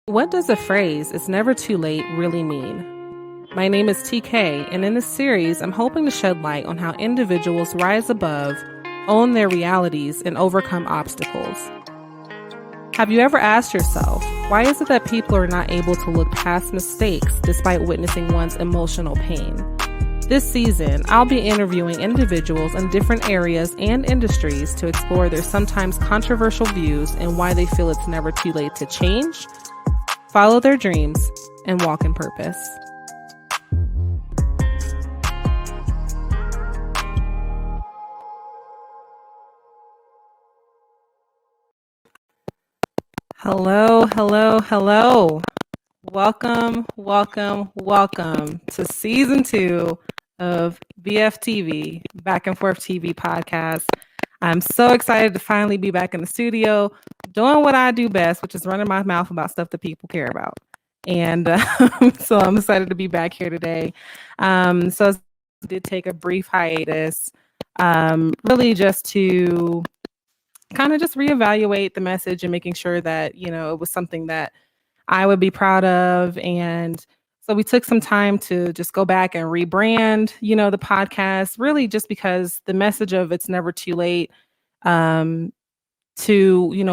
What does the phrase, "it's never too late," really mean? My name is TK, and in this series, I'm hoping to shed light on how individuals rise above, own their realities, and overcome obstacles. Have you ever asked yourself, why is it that people are not able to look past mistakes despite witnessing one's emotional pain? This season, I'll be interviewing individuals in different areas and industries to explore their sometimes controversial views and why they feel it's never too late to change, follow their dreams, and walk in purpose. Hello. Welcome to season 2 of BFTV, Back and Forth TV podcast. I'm so excited to finally be back in the studio doing what I do best, which is running my mouth about stuff that people care about. And so I'm excited to be back here today. So I did take a brief hiatus, really just to kind of just reevaluate the message and making sure that, it was something that I would be proud of. And so we took some time to just go back and rebrand, the podcast, really just because the message of it's never too late to,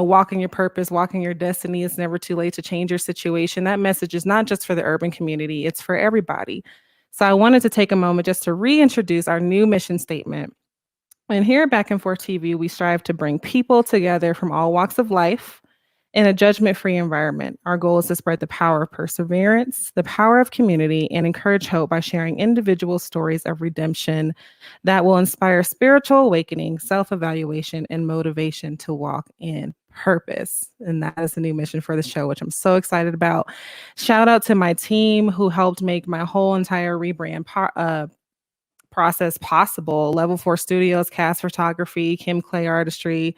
walking your purpose, walking your destiny. It's never too late to change your situation. That message is not just for the urban community, it's for everybody. So I wanted to take a moment just to reintroduce our new mission statement. And here at Back and Forth TV, we strive to bring people together from all walks of life in a judgment-free environment. Our goal is to spread the power of perseverance, the power of community, and encourage hope by sharing individual stories of redemption that will inspire spiritual awakening, self-evaluation, and motivation to walk in purpose. And that is the new mission for the show, which I'm so excited about. Shout out to my team who helped make my whole entire rebrand process possible. Level 4 Studios, Cast Photography, Kim Clay Artistry,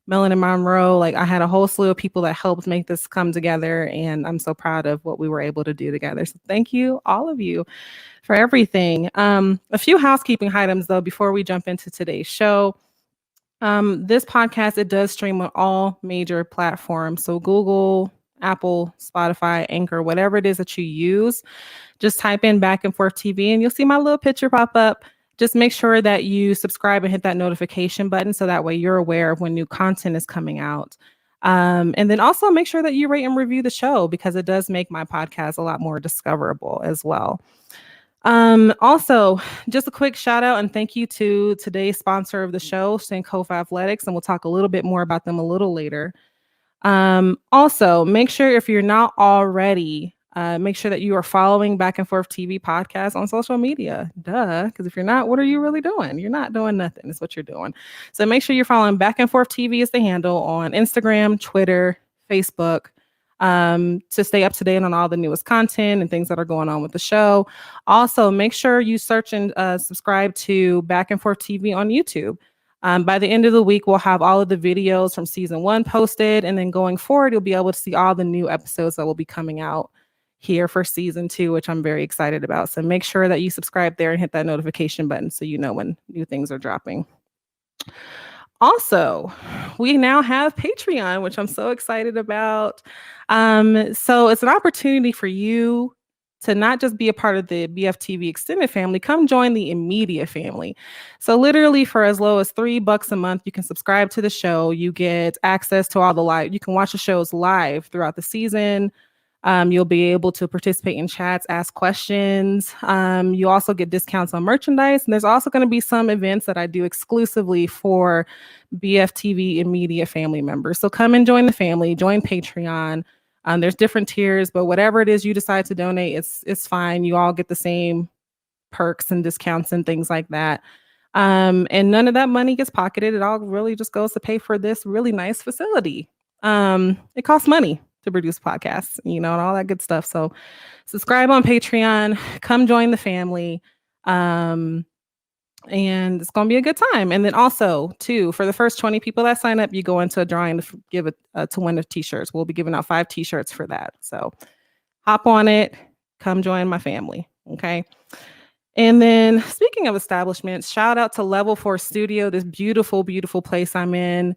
Melanie Monroe. I had a whole slew of people that helped make this come together, and I'm so proud of what we were able to do together. So thank you, all of you, for everything. A few housekeeping items, though, before we jump into today's show. This podcast, it does stream on all major platforms. So Google, Apple, Spotify, Anchor, whatever it is that you use, just type in Back and Forth TV and you'll see my little picture pop up. Just make sure that you subscribe and hit that notification button so that way you're aware of when new content is coming out. And then also make sure that you rate and review the show because it does make my podcast a lot more discoverable as well. Also, just a quick shout out and thank you to today's sponsor of the show, Sankofa Athletics, and we'll talk a little bit more about them a little later. Also, make sure if you're not already, make sure that you are following Back and Forth TV podcast on social media. Because if you're not, what are you really doing? You're not doing nothing. Is what you're doing. So make sure you're following Back and Forth TV is the handle on Instagram, Twitter, Facebook, to stay up to date on all the newest content and things that are going on with the show. Also, make sure you search and subscribe to Back and Forth TV on YouTube. By the end of the week, we'll have all of the videos from season 1 posted. And then going forward, you'll be able to see all the new episodes that will be coming out here for season 2, which I'm very excited about. So make sure that you subscribe there and hit that notification button so you know when new things are dropping. Also, we now have Patreon, which I'm so excited about. So it's an opportunity for you to not just be a part of the BFTV extended family, come join the immediate family. So literally for as low as $3 a month, you can subscribe to the show. You get access to all the live. You can watch the shows live throughout the season. You'll be able to participate in chats, ask questions. You also get discounts on merchandise. And there's also going to be some events that I do exclusively for BFTV immediate family members. So come and join the family, join Patreon. There's different tiers, but whatever it is you decide to donate, it's fine. You all get the same perks and discounts and things like that. And none of that money gets pocketed. It all really just goes to pay for this really nice facility. It costs money to produce podcasts, and all that good stuff. So subscribe on Patreon, come join the family. And it's going to be a good time. And then also, too, for the first 20 people that sign up, you go into a drawing to give it to win the t-shirts. We'll be giving out 5 t-shirts for that. So hop on it. Come join my family. Okay. And then speaking of establishments, shout out to Level 4 Studio, this beautiful, beautiful place I'm in.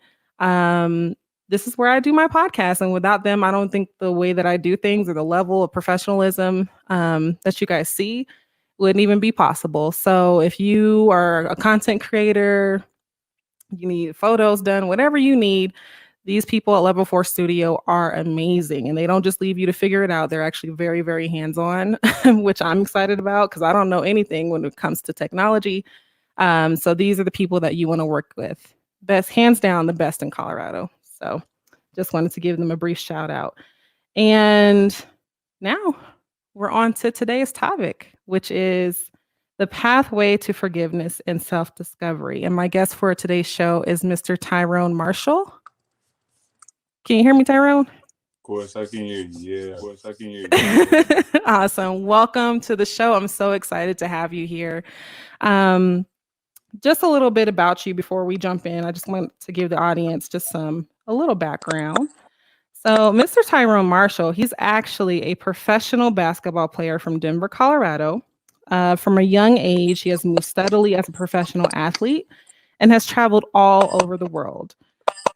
this is where I do my podcast. And without them, I don't think the way that I do things or the level of professionalism that you guys see wouldn't even be possible. So if you are a content creator, you need photos done, whatever you need, these people at Level 4 Studio are amazing. And they don't just leave you to figure it out. They're actually very, very hands-on, which I'm excited about because I don't know anything when it comes to technology. So these are the people that you want to work with. Best, hands down, the best in Colorado. So just wanted to give them a brief shout out. And now we're on to today's topic, which is the pathway to forgiveness and self-discovery. And my guest for today's show is Mr. Tyrone Marshall. Can you hear me, Tyrone? Of course, I can hear you. Yeah, of course, I can hear you. Awesome. Welcome to the show. I'm so excited to have you here. Just a little bit about you before we jump in. I just want to give the audience just a little background. So Mr. Tyrone Marshall, he's actually a professional basketball player from Denver, Colorado. From a young age, he has moved steadily as a professional athlete and has traveled all over the world.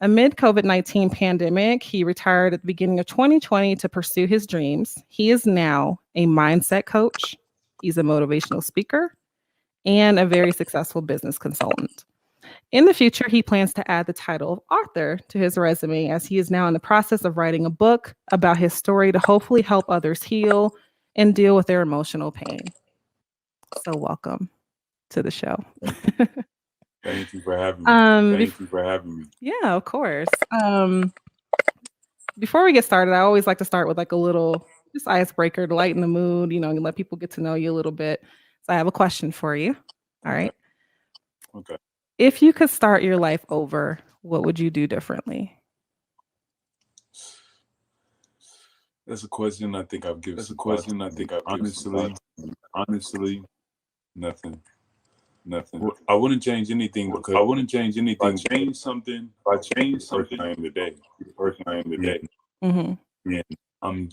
Amid COVID-19 pandemic, he retired at the beginning of 2020 to pursue his dreams. He is now a mindset coach. He's a motivational speaker and a very successful business consultant. In the future, he plans to add the title of author to his resume as he is now in the process of writing a book about his story to hopefully help others heal and deal with their emotional pain. So welcome to the show. Thank you for having me. Thank you for having me. Yeah, of course. Before we get started, I always like to start with like a little just icebreaker to lighten the mood, and let people get to know you a little bit. So I have a question for you. All right. Okay. If you could start your life over, what would you do differently? That's a question I think I've given. That's a question I think I've given. Honestly, nothing. I wouldn't change anything because I wouldn't change anything. If I change something, the person I am today. Mm-hmm. Yeah. I'm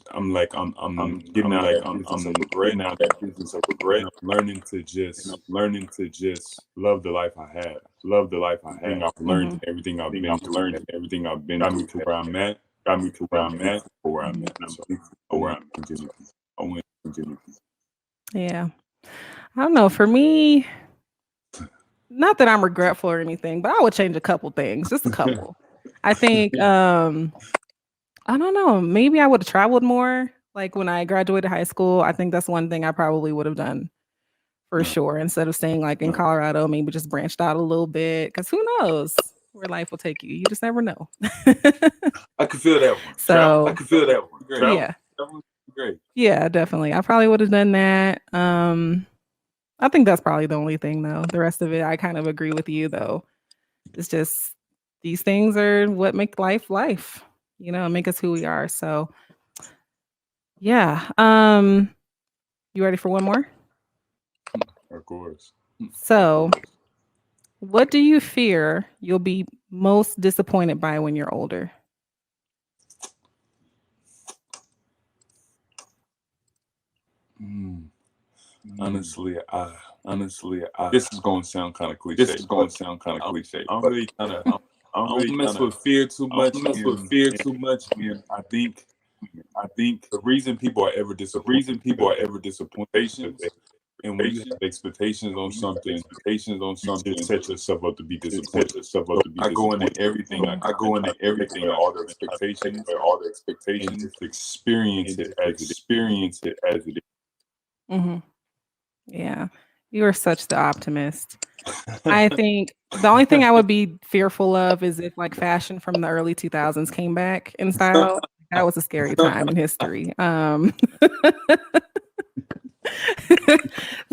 getting out that business of regret. Learning to just love the life I had. I've learned everything I've been through. Everything I've been through to where I'm at. Got me to where I'm at. Where I'm at. Yeah. I don't know. For me, not that I'm regretful or anything, but I would change a couple things, just a couple. I think, I don't know, maybe I would have traveled more. Like when I graduated high school, I think that's one thing I probably would have done for sure. Instead of staying like in Colorado, maybe just branched out a little bit. Because who knows where life will take you? You just never know. I could feel that one. So I could feel that one. Great. Yeah. That was great. Yeah, definitely. I probably would have done that. I think that's probably the only thing though. The rest of it, I kind of agree with you though. It's just these things are what make life, make us who we are. So yeah. You ready for one more? Of course. So what do you fear you'll be most disappointed by when you're older? Honestly, this is going to sound kind of cliche. I'm really kind of, I don't mess with fear too much. And I think the reason people are ever disappointed, and when you have expectations on something, you just set yourself up to be disappointed. I go into everything, all the expectations, and just experience it as it is. Mm-hmm. Yeah, you are such the optimist. I think the only thing I would be fearful of is if like fashion from the early 2000s came back in style. That was a scary time in history.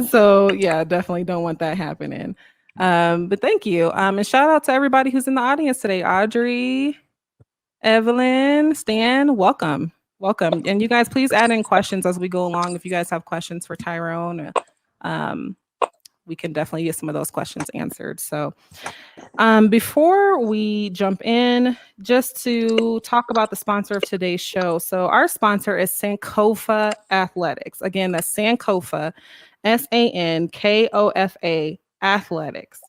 So yeah, definitely don't want that happening. But thank you. And shout out to everybody who's in the audience today. Audrey, Evelyn, Stan, welcome. And you guys, please add in questions as we go along. If you guys have questions for Tyrone, we can definitely get some of those questions answered. So before we jump in, just to talk about the sponsor of today's show. So our sponsor is Sankofa Athletics. Again, that's Sankofa, Sankofa Athletics.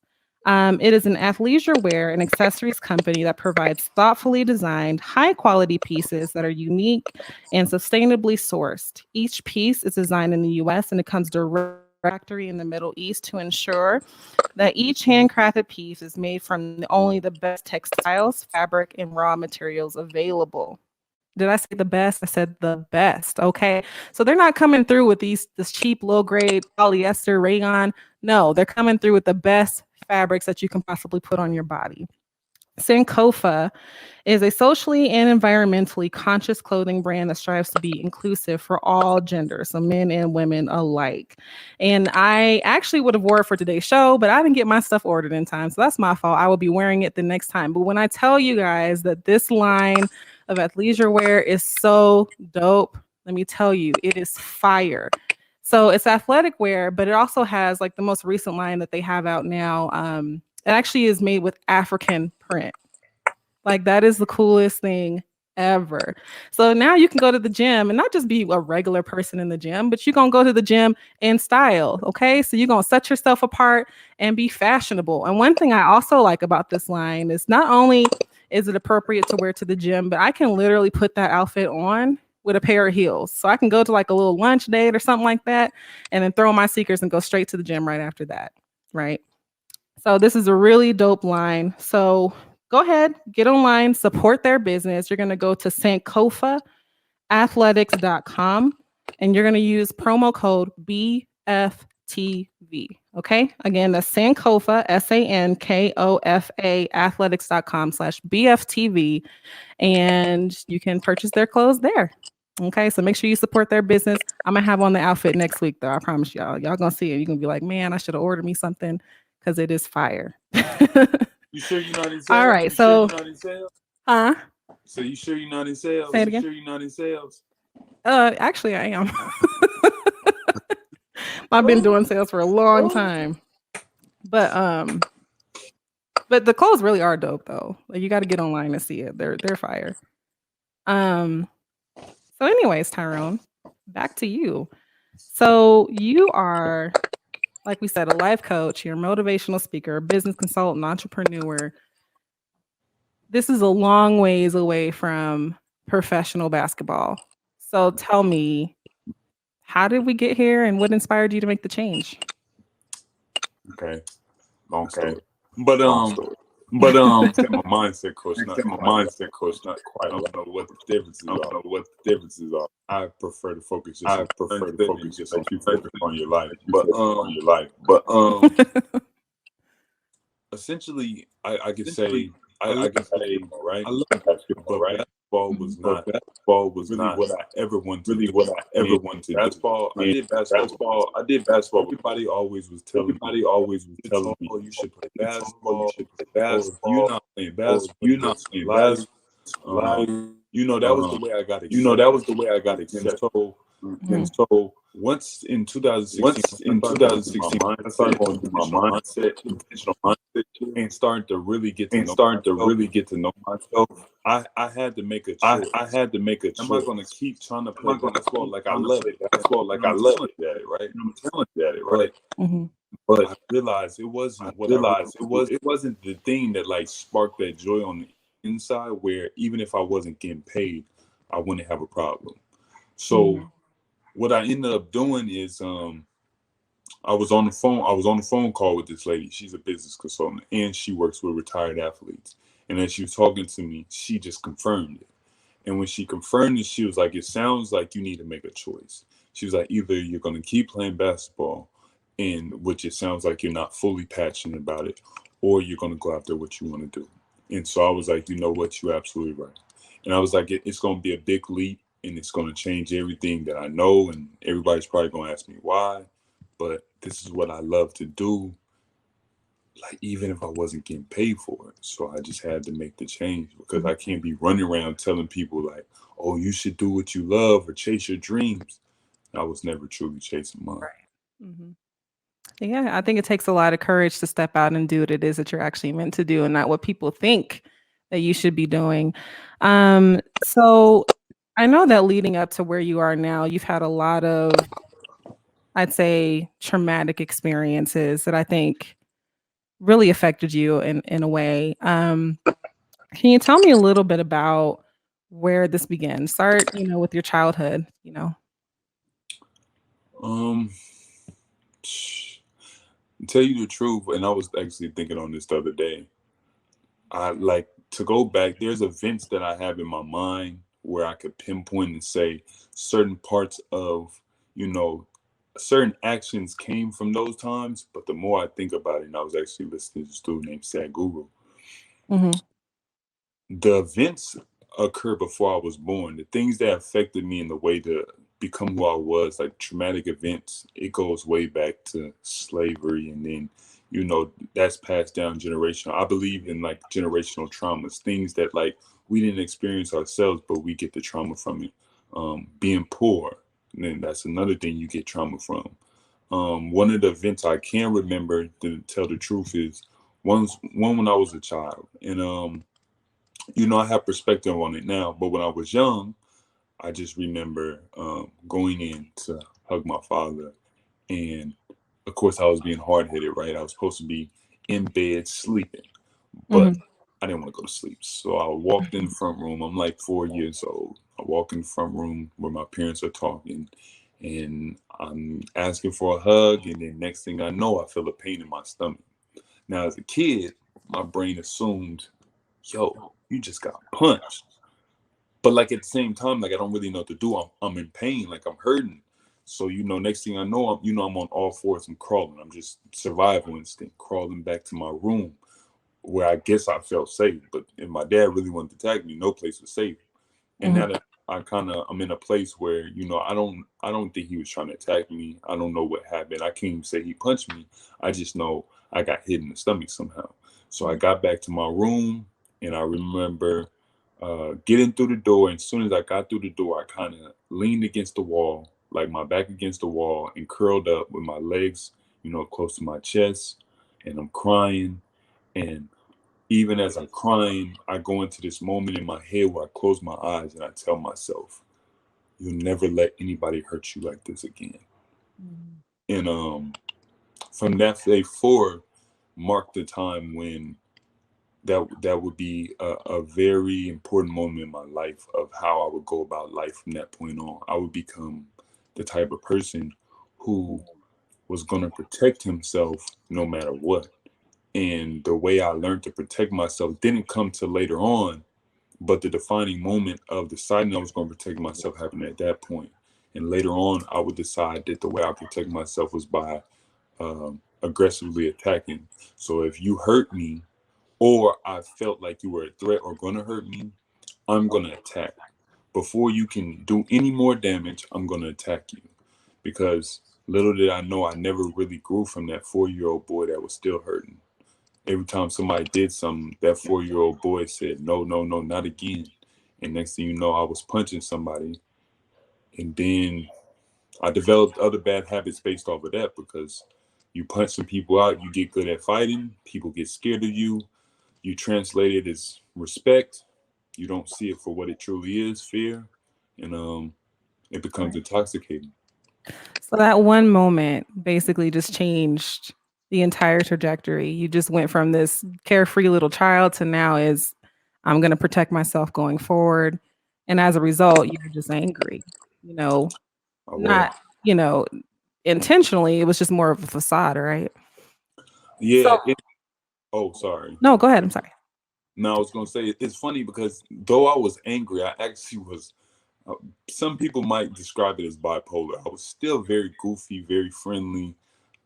It is an athleisure wear and accessories company that provides thoughtfully designed, high quality pieces that are unique and sustainably sourced. Each piece is designed in the US and it comes direct factory in the Middle East to ensure that each handcrafted piece is made from only the best textiles, fabric, and raw materials available. Did I say the best? I said the best. Okay. So they're not coming through with this cheap low grade polyester rayon. No, they're coming through with the best fabrics that you can possibly put on your body. Sankofa is a socially and environmentally conscious clothing brand that strives to be inclusive for all genders, so men and women alike. And I actually would have wore it for today's show, but I didn't get my stuff ordered in time, so that's my fault. I will be wearing it the next time. But when I tell you guys that this line of athleisure wear is so dope, let me tell you, it is fire. So it's athletic wear, but it also has like the most recent line that they have out now. It actually is made with African print. Like that is the coolest thing ever. So now you can go to the gym and not just be a regular person in the gym, but you're going to go to the gym in style. Okay. So you're going to set yourself apart and be fashionable. And one thing I also like about this line is not only is it appropriate to wear to the gym, but I can literally put that outfit on with a pair of heels. So I can go to like a little lunch date or something like that and then throw on my sneakers and go straight to the gym right after that. Right. So this is a really dope line. So go ahead, get online, support their business. You're going to go to sankofaathletics.com and you're going to use promo code BFTV. Okay. Again, that's Sankofa, SANKOFA athletics.com/BFTV. And you can purchase their clothes there. Okay, so make sure you support their business. I'm gonna have on the outfit next week, though. I promise y'all. Y'all gonna see it. You're gonna be like, man, I should have ordered me something because it is fire. You sure you're not in sales? All right, you so sure you're not in sales? huh? So you sure you're not in sales? Say it again. You sure you're not in sales? Actually, I am. I've been doing sales for a long time, but the clothes really are dope, though. Like you got to get online and see it. They're fire. So anyways, Tyrone, back to you. So you are, like we said, a life coach, you're a motivational speaker, a business consultant, entrepreneur. This is a long ways away from professional basketball. So tell me, how did we get here and what inspired you to make the change? Okay. Long story. But my mindset coach, not quite. I don't know what the differences are. I prefer to focus just like you focus on your life. But essentially I could say right. I love basketball, right? Basketball was not what I ever wanted to do. Basketball, I did basketball. Everybody always was telling me, oh, you should play basketball. You're not playing basketball. That was the way I got accepted. And so once in 2016, I started going through my mindset, intentional mindset, and starting to really get to know myself. I had to make a choice. I had to make a choice. Am I going to keep trying to play basketball like I love it? Right? I'm talented at it, right? But I realized it wasn't it wasn't the thing that like sparked that joy on the inside. Where even if I wasn't getting paid, I wouldn't have a problem. So what I ended up doing is I was on the phone call with this lady. She's a business consultant and she works with retired athletes. And as she was talking to me, she just confirmed it. And when she confirmed it, she was like, it sounds like you need to make a choice. She was like, either you're going to keep playing basketball, and which it sounds like you're not fully passionate about it, or you're going to go after what you want to do. And so I was like, you know what? You're absolutely right. And I was like, it's going to be a big leap. And it's going to change everything that I know. And everybody's probably going to ask me why. But this is what I love to do. Like, even if I wasn't getting paid for it. So I just had to make the change because I can't be running around telling people like, oh, you should do what you love or chase your dreams. I was never truly chasing mine. Right. Yeah, I think it takes a lot of courage to step out and do what it is that you're actually meant to do and not what people think that you should be doing. So I know that leading up to where you are now, you've had a lot of, I'd say, traumatic experiences that I think really affected you in a way. Can you tell me a little bit about where this began? Start, with your childhood. Um, to tell you the truth, and I was actually thinking on this the other day. I like to go back. There's events that I have in my mind where I could pinpoint and say certain parts of, you know, certain actions came from those times. But the more I think about it, and I was actually listening to a student named Sad Google, Mhm, the events occurred before I was born. The things that affected me in the way to become who I was, like traumatic events, it goes way back to slavery, and then that's passed down generational. I believe in like generational traumas, things that like we didn't experience ourselves, but we get the trauma from it. Being poor, and then that's another thing you get trauma from. One of the events I can remember, to tell the truth, is one when I was a child, and I have perspective on it now, but when I was young, I just remember going in to hug my father. And of course, I was being hard headed, right? I was supposed to be in bed sleeping, but mhm, I didn't want to go to sleep. So I walked in the front room. I'm like 4 years old. I walk in the front room where my parents are talking, and I'm asking for a hug. And then next thing I know, I feel a pain in my stomach. Now, as a kid, my brain assumed, yo, you just got punched. But like at the same time, like I don't really know what to do. I'm in pain, like I'm hurting. So next thing I know, I'm on all fours and crawling. I'm just survival instinct, crawling back to my room where I guess I felt safe. But if my dad really wanted to attack me, no place was safe. And mhm, now that I'm in a place where I don't think he was trying to attack me. I don't know what happened. I can't even say he punched me. I just know I got hit in the stomach somehow. So I mhm, got back to my room, and I remember getting through the door. And as soon as I got through the door, I kind of leaned against the wall, like my back against the wall, and curled up with my legs, close to my chest, and I'm crying. And even as I'm crying, I go into this moment in my head where I close my eyes and I tell myself, "You'll never let anybody hurt you like this again." mhm, And from that day forward, marked the time when that would be a very important moment in my life of how I would go about life from that point on. I would become the type of person who was going to protect himself no matter what. And the way I learned to protect myself didn't come till later on, but the defining moment of deciding I was going to protect myself happened at that point. And later on, I would decide that the way I protect myself was by aggressively attacking. So if you hurt me, or I felt like you were a threat or going to hurt me, I'm going to attack. Before you can do any more damage, I'm going to attack you. Because little did I know, I never really grew from that 4-year-old boy that was still hurting. Every time somebody did something, that 4-year-old boy said, "No, no, no, not again." And next thing you know, I was punching somebody. And then I developed other bad habits based off of that, because you punch some people out, you get good at fighting, people get scared of you. You translate it as respect. You don't see it for what it truly is, fear. And it becomes right. intoxicating. So that one moment basically just changed the entire trajectory. You just went from this carefree little child to now is I'm going to protect myself going forward. And as a result, you're just angry, you know, I was. not, you know, intentionally. It was just more of a facade, right? So, Yeah. Oh, sorry. no, go ahead. I'm sorry. No, I was gonna say it's funny because though I was angry, I actually was. Uh, some people might describe it as bipolar. I was still very goofy, very friendly,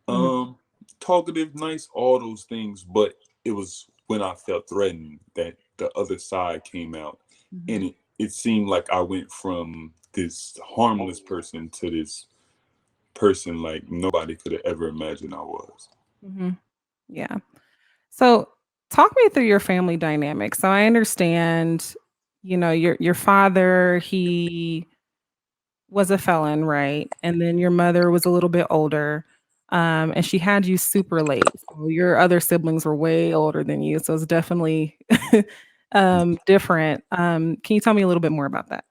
Mhm, um, talkative, nice, all those things. But it was when I felt threatened that the other side came out, mhm, and it seemed like I went from this harmless person to this person like nobody could have ever imagined I was. mhm. Yeah. So, talk me through your family dynamic. So, I understand, your father, he was a felon, right? And then your mother was a little bit older, and she had you super late. So your other siblings were way older than you, so it's definitely, different. Can you tell me a little bit more about that?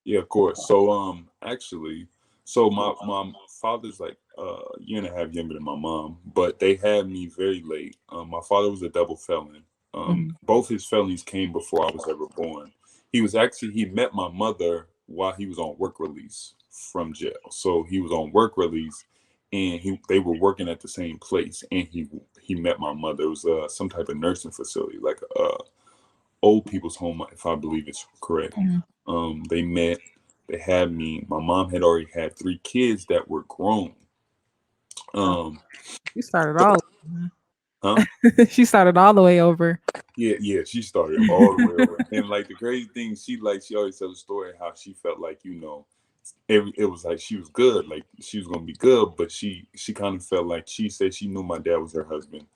Yeah, of course. So actually, So my father's like a year and a half younger than my mom, but they had me very late. My father was a double felon. Mhm. Both his felonies came before I was ever born. He met my mother while he was on work release from jail. So he was on work release, and they were working at the same place, and he met my mother. It was some type of nursing facility, like old people's home, if I believe it's correct. Mhm. They met. They had me. My mom had already had 3 kids that were grown. Wow. Um, You started so, all huh? she started all the way over. Yeah, yeah. She started all the way over. And like the crazy thing, she always tells a story how she felt like it was like she was good, like she was gonna be good, but she kind of felt like she said she knew my dad was her husband.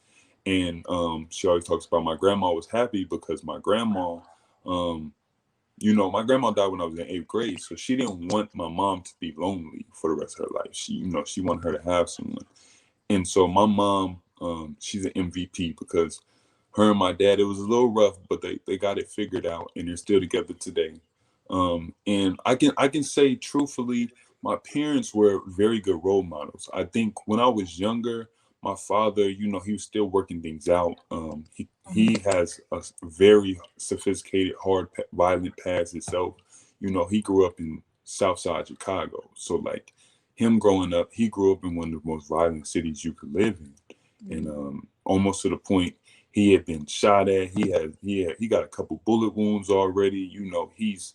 And she always talks about my grandma was happy because my grandma, um, my grandma died when I was in 8th grade, so she didn't want my mom to be lonely for the rest of her life. She wanted her to have someone. And so my mom, she's an MVP because her and my dad, it was a little rough, but they got it figured out and they're still together today. And I can say truthfully, my parents were very good role models. I think when I was younger, my father, he was still working things out. He has a very sophisticated, violent past himself. He grew up in Southside Chicago, so like him growing up, he grew up in one of the most violent cities you could live in, and almost to the point he had been shot at. He got a couple bullet wounds already. He's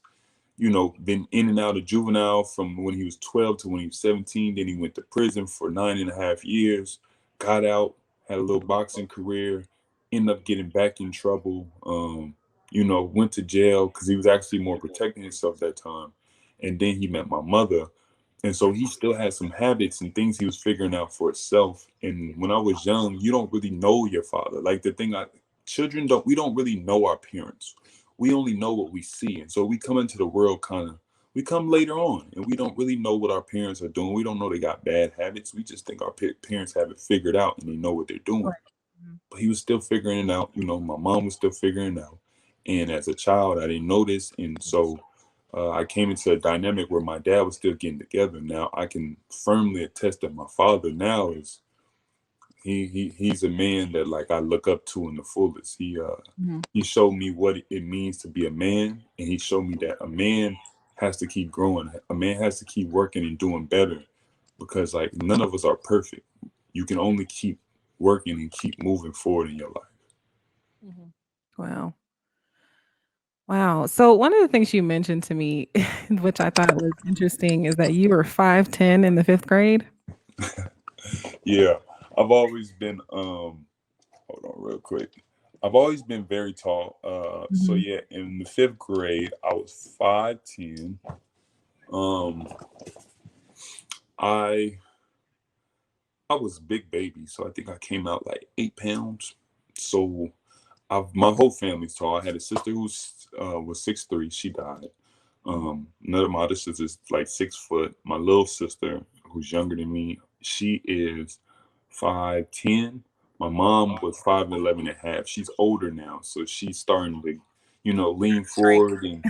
been in and out of juvenile from when he was 12 to when he was 17. Then he went to prison for 9.5 years, got out, had a little boxing career, ended up getting back in trouble. Went to jail because he was actually more protecting himself that time. And then he met my mother, and so he still had some habits and things he was figuring out for himself. And when I was young, you don't really know your father. Like children we don't really know our parents. We only know what we see. And so we come into the world we come later on and we don't really know what our parents are doing. We don't know they got bad habits. We just think our parents have it figured out and they know what they're doing. Right. Mhm. But he was still figuring it out. My mom was still figuring it out. And as a child, I didn't know this. And so I came into a dynamic where my dad was still getting together. Now I can firmly attest that my father now he's a man that like I look up to in the fullest. Mhm. He showed me what it means to be a man, and he showed me that a man has to keep growing. A man has to keep working and doing better because like none of us are perfect. You can only keep working and keep moving forward in your life. Mhm. Wow. Wow. So one of the things you mentioned to me, which I thought was interesting, is that you were 5'10" in the 5th grade. Yeah, I've always been hold on real quick. I've always been very tall. So Mhm. yeah, in the 5th grade, I was 5'10". Um, I I was a big baby, so I think I came out like 8 pounds. So my whole family's tall. I had a sister who was 6'3". She died. None of my other sisters like 6 foot. My little sister, who's younger than me, she is 5'10". My mom was 5'11.5". She's older now, so she's starting to, lean Shrink. forward, and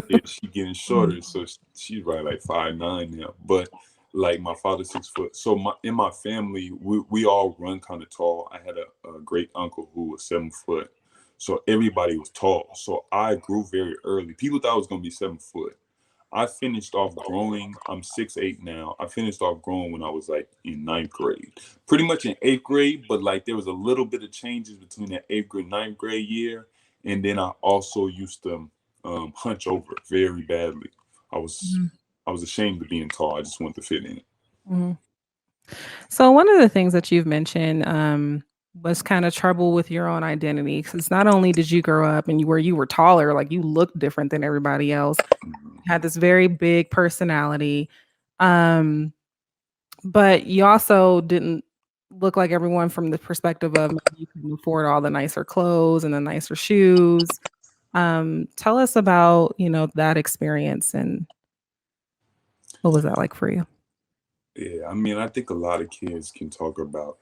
yeah, she getting Mhm. shorter. So she's right like 5'9" now. But like my father's 6 foot. So in my family, we all run kind of tall. I had a great uncle who was 7 foot. So everybody was tall. So I grew very early. People thought I was gonna be 7 foot. I finished off growing. I'm 6'8" now. I finished off growing when I was like in 9th grade. Pretty much in 8th grade, but like there was a little bit of changes between that 8th grade, 9th grade year. And then I also used to hunch over very badly. I was Mhm. I was ashamed of being tall. I just wanted to fit in. Mhm. So one of the things that you've mentioned was kind of trouble with your own identity. Because not only did you grow up and you were taller, like you looked different than everybody else, Mhm. had this very big personality, um, but you also didn't look like everyone from the perspective of maybe you couldn't afford all the nicer clothes and the nicer shoes. Tell us about that experience and what was that like for you? Yeah, I mean, I think a lot of kids can talk about,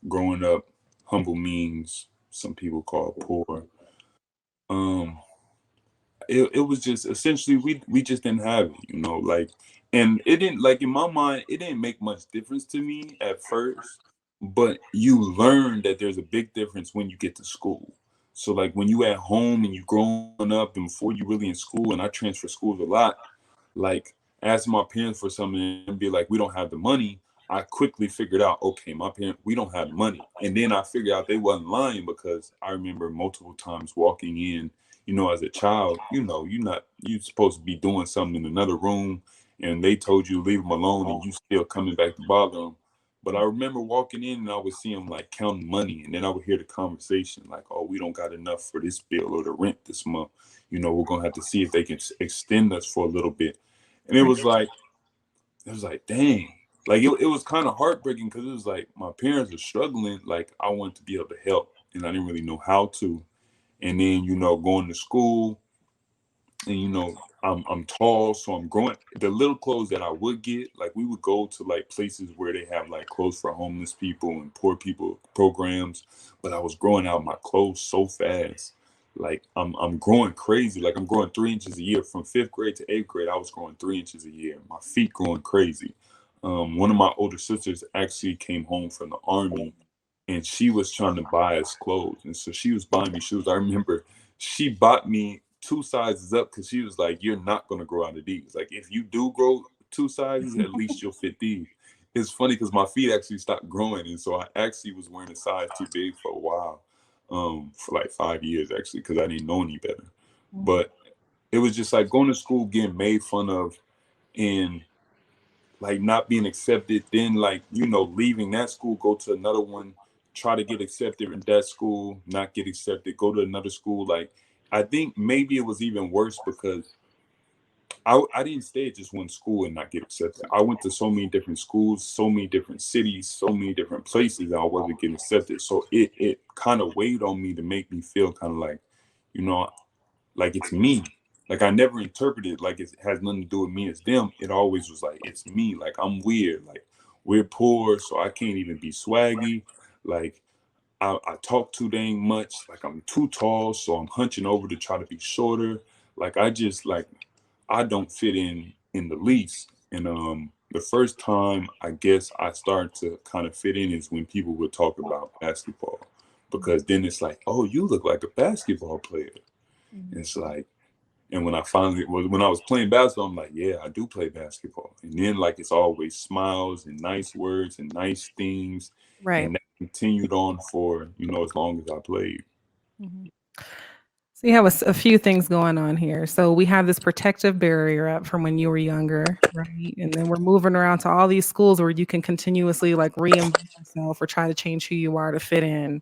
growing up humble means some people call poor. Um, it was just essentially we just didn't have it, you know, like, and it didn't, like, in my mind it didn't make much difference to me at first, but you learn that there's a big difference when you get to school. So like when you at home and you growing up and before you really in school, and I transfer schools a lot, like asking my parents for something and be like, we don't have the money. I quickly figured out, okay, my parents, we don't have the money. And then I figured out they wasn't lying, because I remember multiple times walking in, you know, as a child, you know, you supposed to be doing something in another room, and they told you to leave them alone, and you still coming back to bother them. But I remember walking in and I would see them like counting money, and then I would hear the conversation like, oh, we don't got enough for this bill or the rent this month. You know, we're gonna have to see if they can extend us for a little bit. And it was like, dang, like it was kind of heartbreaking, because it was like my parents are struggling. Like I wanted to be able to help, and I didn't really know how to. And then, you know, going to school, and you know, I'm tall, so I'm growing. The little clothes that I would get, like we would go to like places where they have like clothes for homeless people and poor people programs, but I was growing out my clothes so fast. Like I'm growing crazy. Like I'm growing 3 inches a year from fifth grade to eighth grade. I was growing 3 inches a year. My feet growing crazy. One of my older sisters actually came home from the army, and she was trying to buy us clothes. And so she was buying me shoes. I remember she bought me 2 sizes up, because she was like, you're not going to grow out of these. Like, if you do grow 2 sizes, at least you'll fit these. It's funny because my feet actually stopped growing. And so I actually was wearing a size too big for a while, for like 5 years, actually, because I didn't know any better. But it was just like going to school, getting made fun of, and like not being accepted, then like, you know, leaving that school, go to another one, try to get accepted in that school, not get accepted, go to another school. Like I think maybe it was even worse, because I didn't stay at just one school and not get accepted. I went to so many different schools, so many different cities, so many different places, and I wasn't getting accepted. So it kind of weighed on me to make me feel kind of like, you know, like it's me. Like I never interpreted like it has nothing to do with me, it's them. It always was like it's me. Like I'm weird. Like we're poor, so I can't even be swaggy. Like I talk too dang much. Like I'm too tall, so I'm hunching over to try to be shorter. Like I just like I don't fit in the least. And the first time I guess I started to kind of fit in is when people would talk about basketball, because then it's like, oh, you look like a basketball player. It's like, and when I finally was, when I was playing basketball, I'm like, yeah, I do play basketball. And then like it's always smiles and nice words and nice things, Right. and that continued on for, you know, as long as I played. Mhm. So you have a few things going on here. So we have this protective barrier up from when you were younger, right? And then we're moving around to all these schools where you can continuously like reinvent yourself or try to change who you are to fit in.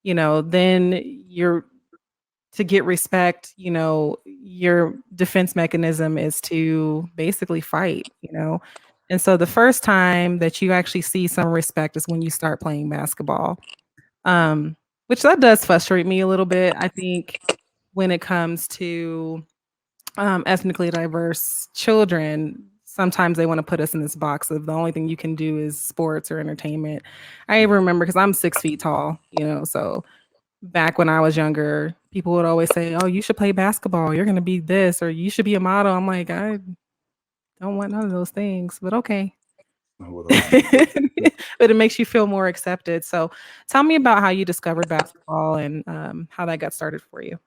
You know, then you're to get respect, you know, your defense mechanism is to basically fight, you know. And so the first time that you actually see some respect is when you start playing basketball. Um, which that does frustrate me a little bit. I think when it comes to ethnically diverse children, sometimes they want to put us in this box of the only thing you can do is sports or entertainment. I even remember because I'm 6 feet tall, you know, so back when I was younger, people would always say, "Oh, you should play basketball. You're going to be this, or you should be a model." I'm like, I don't want none of those things, but okay. Not what I want. But it makes you feel more accepted. So, tell me about how you discovered basketball and how that got started for you.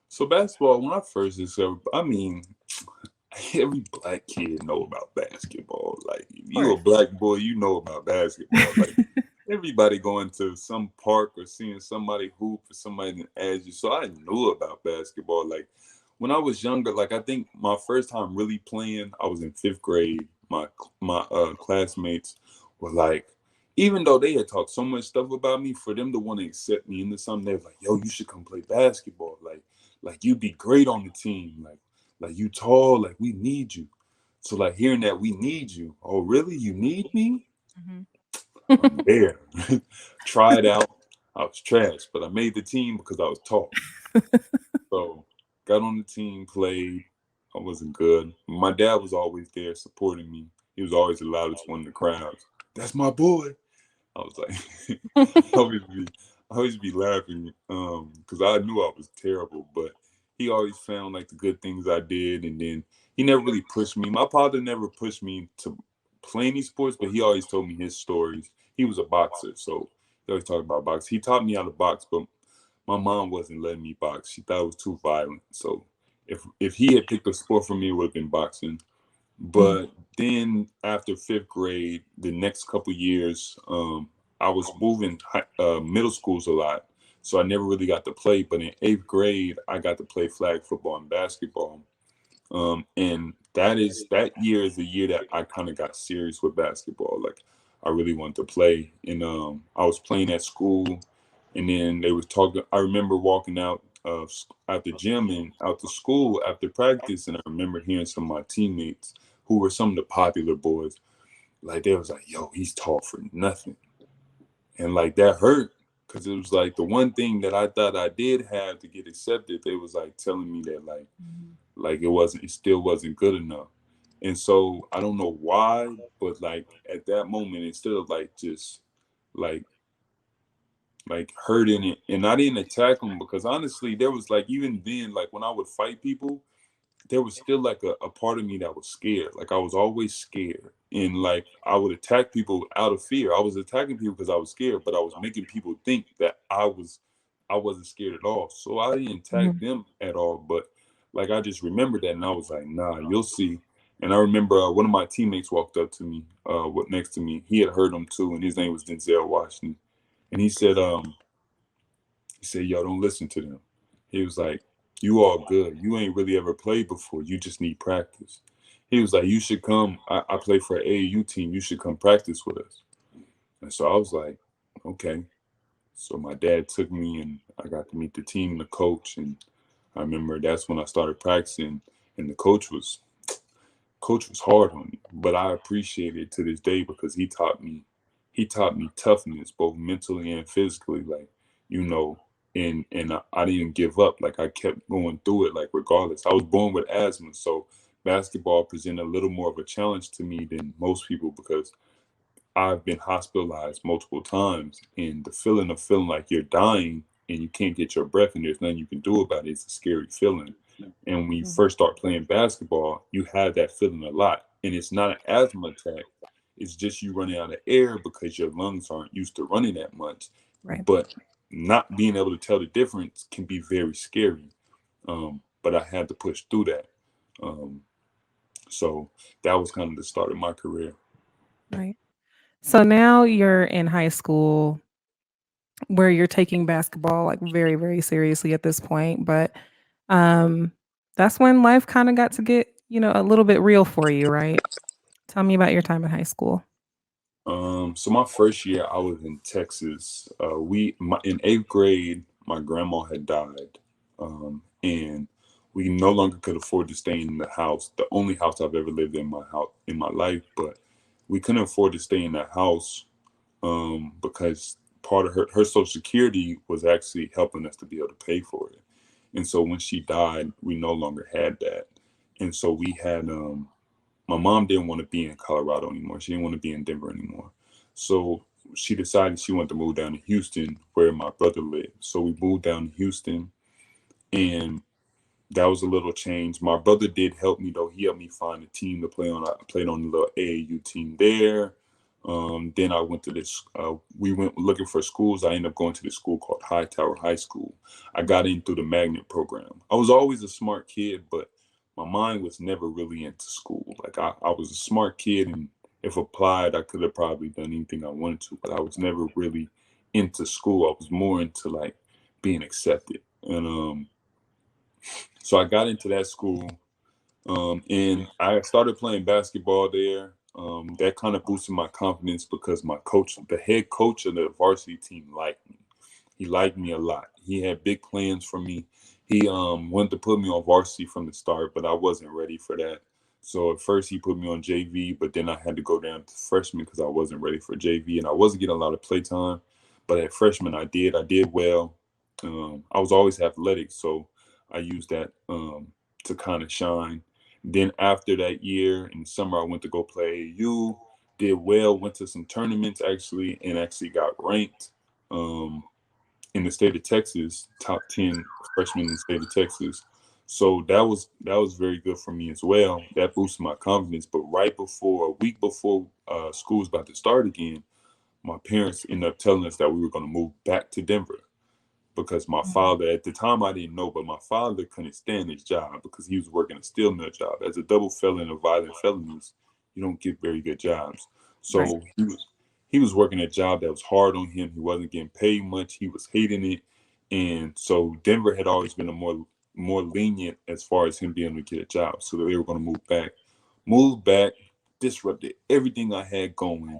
So basketball, when I first discovered, I mean, every black kid know about basketball. Like if Of you a course. black boy, you know about basketball. Like everybody going to some park or seeing somebody hoop or somebody ask you. So I knew about basketball. Like when I was younger, like I think my first time really playing, I was in fifth grade. My classmates were like, even though they had talked so much stuff about me, for them to want to accept me into something, they were like, yo, you should come play basketball. Like you'd be great on the team. Like you tall, like we need you. So like hearing that we need you. Oh, really? You need me? Mhm. I'm there. Try it out. I was trash, but I made the team because I was tall. So got on the team, played. I wasn't good. My dad was always there supporting me. He was always the loudest one in the crowds. That's my boy. I was like, I always be, I always be laughing because I knew I was terrible, but he always found like the good things I did, and then he never really pushed me. My father never pushed me to play any sports, but he always told me his stories. He was a boxer, so he always talked about boxing. He taught me how to box, but my mom wasn't letting me box. She thought it was too violent. So if he had picked a sport for me, it would have been boxing. Mhm. But then after fifth grade, the next couple years, I was moving middle schools a lot, so I never really got to play. But in eighth grade, I got to play flag football and basketball. And that year is the year that I kind of got serious with basketball. Like I really wanted to play, and I was playing at school, and then they was talking. I remember walking out out the gym and out to school after practice, and I remember hearing some of my teammates who were some of the popular boys, like they was like, "Yo, he's tall for nothing," and like that hurt because it was like the one thing that I thought I did have to get accepted. They was like telling me that like it still wasn't good enough. And so I don't know why, but like at that moment, instead of like just like hurting it, and I didn't attack them because honestly, there was like even then, like when I would fight people, there was still like a part of me that was scared. Like I was always scared. And like I would attack people out of fear. I was attacking people because I was scared, but I was making people think that I wasn't scared at all. So I didn't attack Mhm. them at all. But like I just remembered that and I was like, nah, you'll see. And I remember one of my teammates walked up to me, what next to me. He had heard him too, and his name was Denzel Washington. And he said, yo, don't listen to them. He was like, you all good. You ain't really ever played before. You just need practice. He was like, you should come. I play for an AAU team. You should come practice with us. And so I was like, okay. So my dad took me and I got to meet the team and the coach. And I remember that's when I started practicing. And the coach was hard on me, but I appreciate it to this day because he taught me toughness, both mentally and physically. Like, you know, and I didn't give up. Like I kept going through it. Like regardless, I was born with asthma, so basketball presented a little more of a challenge to me than most people because I've been hospitalized multiple times, and the feeling of feeling like you're dying and you can't get your breath and there's nothing you can do about it is a scary feeling. And when you Mhm. first start playing basketball, you have that feeling a lot. And it's not an asthma attack, it's just you running out of air because your lungs aren't used to running that much. Right. But not being able to tell the difference can be very scary. But I had to push through that. Um, so that was kind of the start of my career. Right. So now you're in high school where you're taking basketball like very, very seriously at this point. But um, that's when life kind of got to get, a little bit real for you, right? Tell me about your time in high school. So my first year, I was in Texas. In eighth grade, my grandma had died, and we no longer could afford to stay in the house. The only house I've ever lived in my house in my life, but we couldn't afford to stay in that house because part of her Social Security was actually helping us to be able to pay for it. And so when she died, we no longer had that, and so we had my mom didn't want to be in Colorado anymore. She didn't want to be in Denver anymore. So she decided she wanted to move down to Houston where my brother lived. So we moved down to Houston and that was a little change. My brother did help me though. He helped me find a team to play on. I played on the little AAU team there. Then I went to this. We went looking for schools. I ended up going to this school called Hightower High School. I got in through the magnet program. I was always a smart kid, but my mind was never really into school. Like I was a smart kid, and if applied, I could have probably done anything I wanted to. But I was never really into school. I was more into like being accepted. And so I got into that school, and I started playing basketball there. That kind of boosted my confidence because my coach, the head coach of the varsity team, liked me. He liked me a lot. He had big plans for me. He wanted to put me on varsity from the start, but I wasn't ready for that. So at first he put me on JV, but then I had to go down to freshman because I wasn't ready for JV and I wasn't getting a lot of play time. But at freshman I did. I did well. I was always athletic, so I used that to kind of shine. Then after that year in the summer, I went to go play AU. Did well. Went to some tournaments actually, and actually got ranked um, in the state of Texas, top 10 freshman in the state of Texas. So that was very good for me as well. That boosted my confidence. But a week before school was about to start again, my parents ended up telling us that we were going to move back to Denver because my father, at the time I didn't know, but my father couldn't stand his job because he was working a steel mill job. As a double felon of violent felonies, you don't get very good jobs. Right. So he was working a job that was hard on him. He wasn't getting paid much. He was hating it. And so Denver had always been a more lenient as far as him being able to get a job. So they were going to move back, disrupted everything I had going.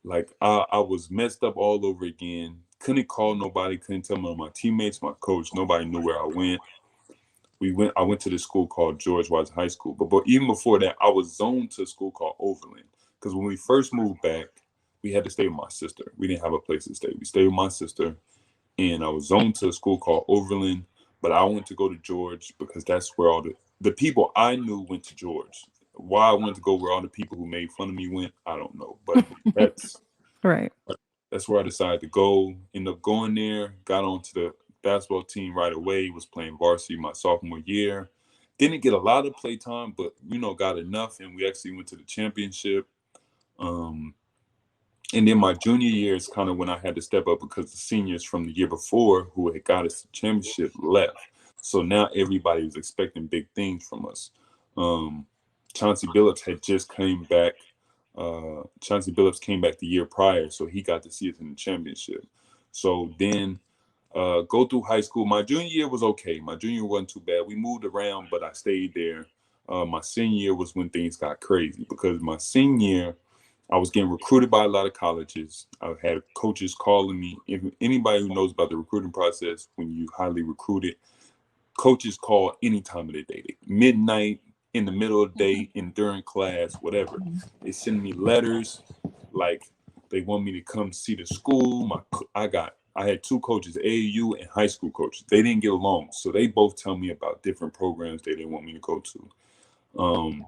Like I was messed up all over again. Couldn't call nobody, couldn't tell my teammates, my coach, nobody knew where I went. I went to this school called George Washington High School. But even before that, I was zoned to a school called Overland. Because when we first moved back, we had to stay with my sister. We didn't have a place to stay. We stayed with my sister, and I was zoned to a school called Overland. But I went to go to George because that's where all the people I knew went to George. Why I wanted to go where all the people who made fun of me went, I don't know. But that's Right. that's where I decided to go. Ended up going there, got onto the basketball team right away, was playing varsity my sophomore year. Didn't get a lot of play time, but got enough, and we actually went to the championship. Um, and then my junior year is kind of when I had to step up because the seniors from the year before who had got us the championship left. So now everybody was expecting big things from us. Um, Chauncey Billups had just came back. Chauncey Billups came back the year prior, so he got to see us in the championship. So then go through high school. My junior year was okay. My junior year wasn't too bad. We moved around, but I stayed there. My senior year was when things got crazy because my senior year, I was getting recruited by a lot of colleges. I had coaches calling me. If anybody who knows about the recruiting process, when you highly recruited, coaches call any time of the day, midnight, in the middle of the day, and during class, whatever. They send me letters, like they want me to come see the school. I had two coaches, AAU and high school coaches. They didn't get along, so they both tell me about different programs they didn't want me to go to.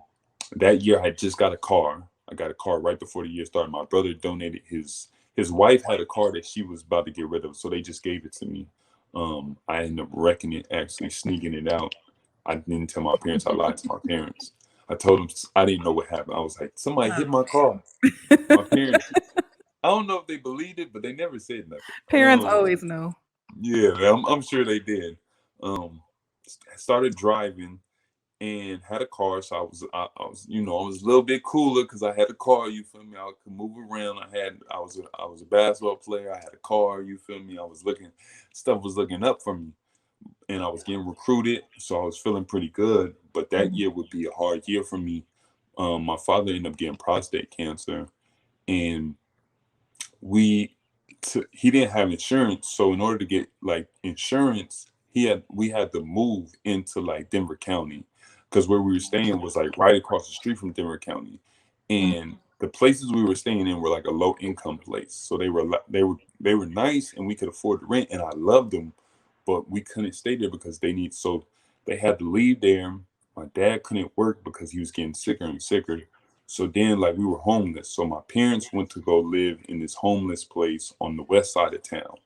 That year, I just got a car. I got a car right before the year started. My brother donated his wife had a car that she was about to get rid of, so they just gave it to me. I ended up wrecking it, actually sneaking it out. I didn't tell my parents. I lied to my parents. I told them I didn't know what happened. I was like, somebody hit my car. My parents, I don't know if they believed it, but they never said nothing. Parents always know. Yeah, I'm sure they did. Um, Started driving and had a car, so I was I was a little bit cooler because I had a car. You feel me? I could move around. I was a basketball player. I had a car. You feel me? Stuff was looking up for me, and I was getting recruited, so I was feeling pretty good. But that year would be a hard year for me. My father ended up getting prostate cancer, and he didn't have insurance, so in order to get like insurance, we had to move into like Denver County because where we were staying was like right across the street from Denver County, and the places we were staying in were like a low income place, so they were nice and we could afford the rent, and I loved them, but we couldn't stay there because they had to leave there. My dad couldn't work because he was getting sicker and sicker. So then, like, we were homeless. So my parents went to go live in this homeless place on the west side of town.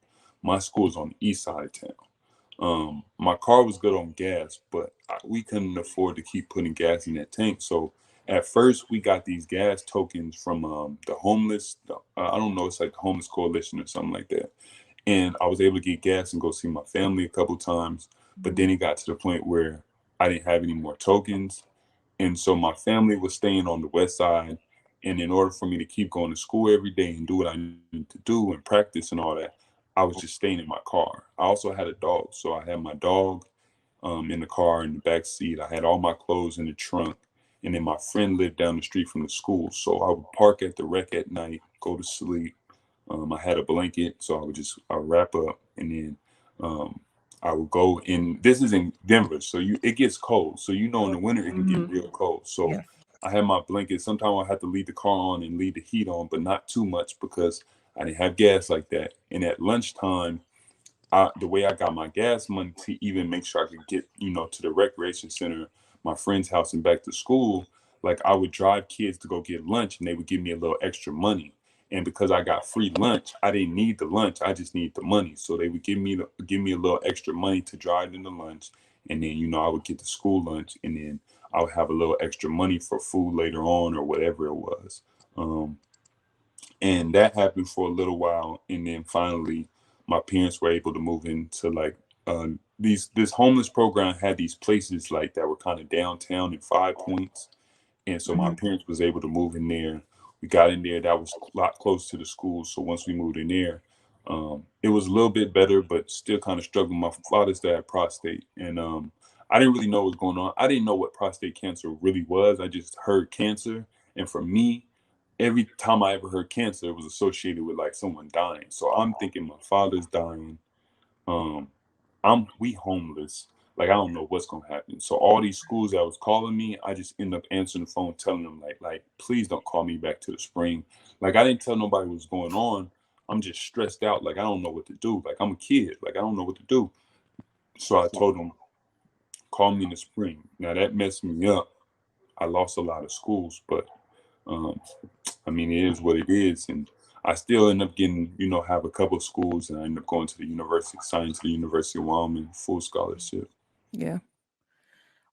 My school's on the east side of town. My car was good on gas, but we couldn't afford to keep putting gas in that tank. So at first, we got these gas tokens from the homeless. I don't know, it's like the Homeless Coalition or something like that. And I was able to get gas and go see my family a couple times. But then it got to the point where I didn't have any more tokens, and so my family was staying on the west side. And in order for me to keep going to school every day and do what I need to do and practice and all that, I was just staying in my car. I also had a dog. So I had my dog in the car in the back seat. I had all my clothes in the trunk. And then my friend lived down the street from the school. So I would park at the rec at night, go to sleep. I had a blanket, so I wrap up, and then I would go in. This is in Denver, so it gets cold. So in the winter it can get real cold. So Yeah. I had my blanket. Sometimes I had to leave the car on and leave the heat on, but not too much because I didn't have gas like that. And at lunchtime, the way I got my gas money to even make sure I could get, to the recreation center, my friend's house, and back to school, like I would drive kids to go get lunch and they would give me a little extra money. And because I got free lunch, I didn't need the lunch. I just need the money. So they would give me a little extra money to drive in the lunch. and then, you know, I would get the school lunch, and then I would have a little extra money for food later on or whatever it was. Um, and that happened for a little while, and then finally my parents were able to move into like this homeless program had these places like that were kind of downtown in 5 Points, and so my Mhm. parents was able to move in there. We got in there. That was a lot close to the school. So once we moved in there, it was a little bit better, but still kind of struggling. My father's dad had prostate, and I didn't really know what was going on. I didn't know what prostate cancer really was. I just heard cancer, and for me, every time I ever heard cancer, it was associated with like someone dying. So I'm thinking my father's dying. Um, we homeless. Like I don't know what's gonna happen. So all these schools that was calling me, I just end up answering the phone, telling them like please don't call me back to the spring. Like I didn't tell nobody what's going on. I'm just stressed out. Like I don't know what to do. Like I'm a kid. Like I don't know what to do. So I told them, call me in the spring. Now that messed me up. I lost a lot of schools, but um, I mean it is what it is, and I still end up getting, you know, have a couple of schools, and I end up going to the university, signed to the University of Wyoming, full scholarship. Yeah.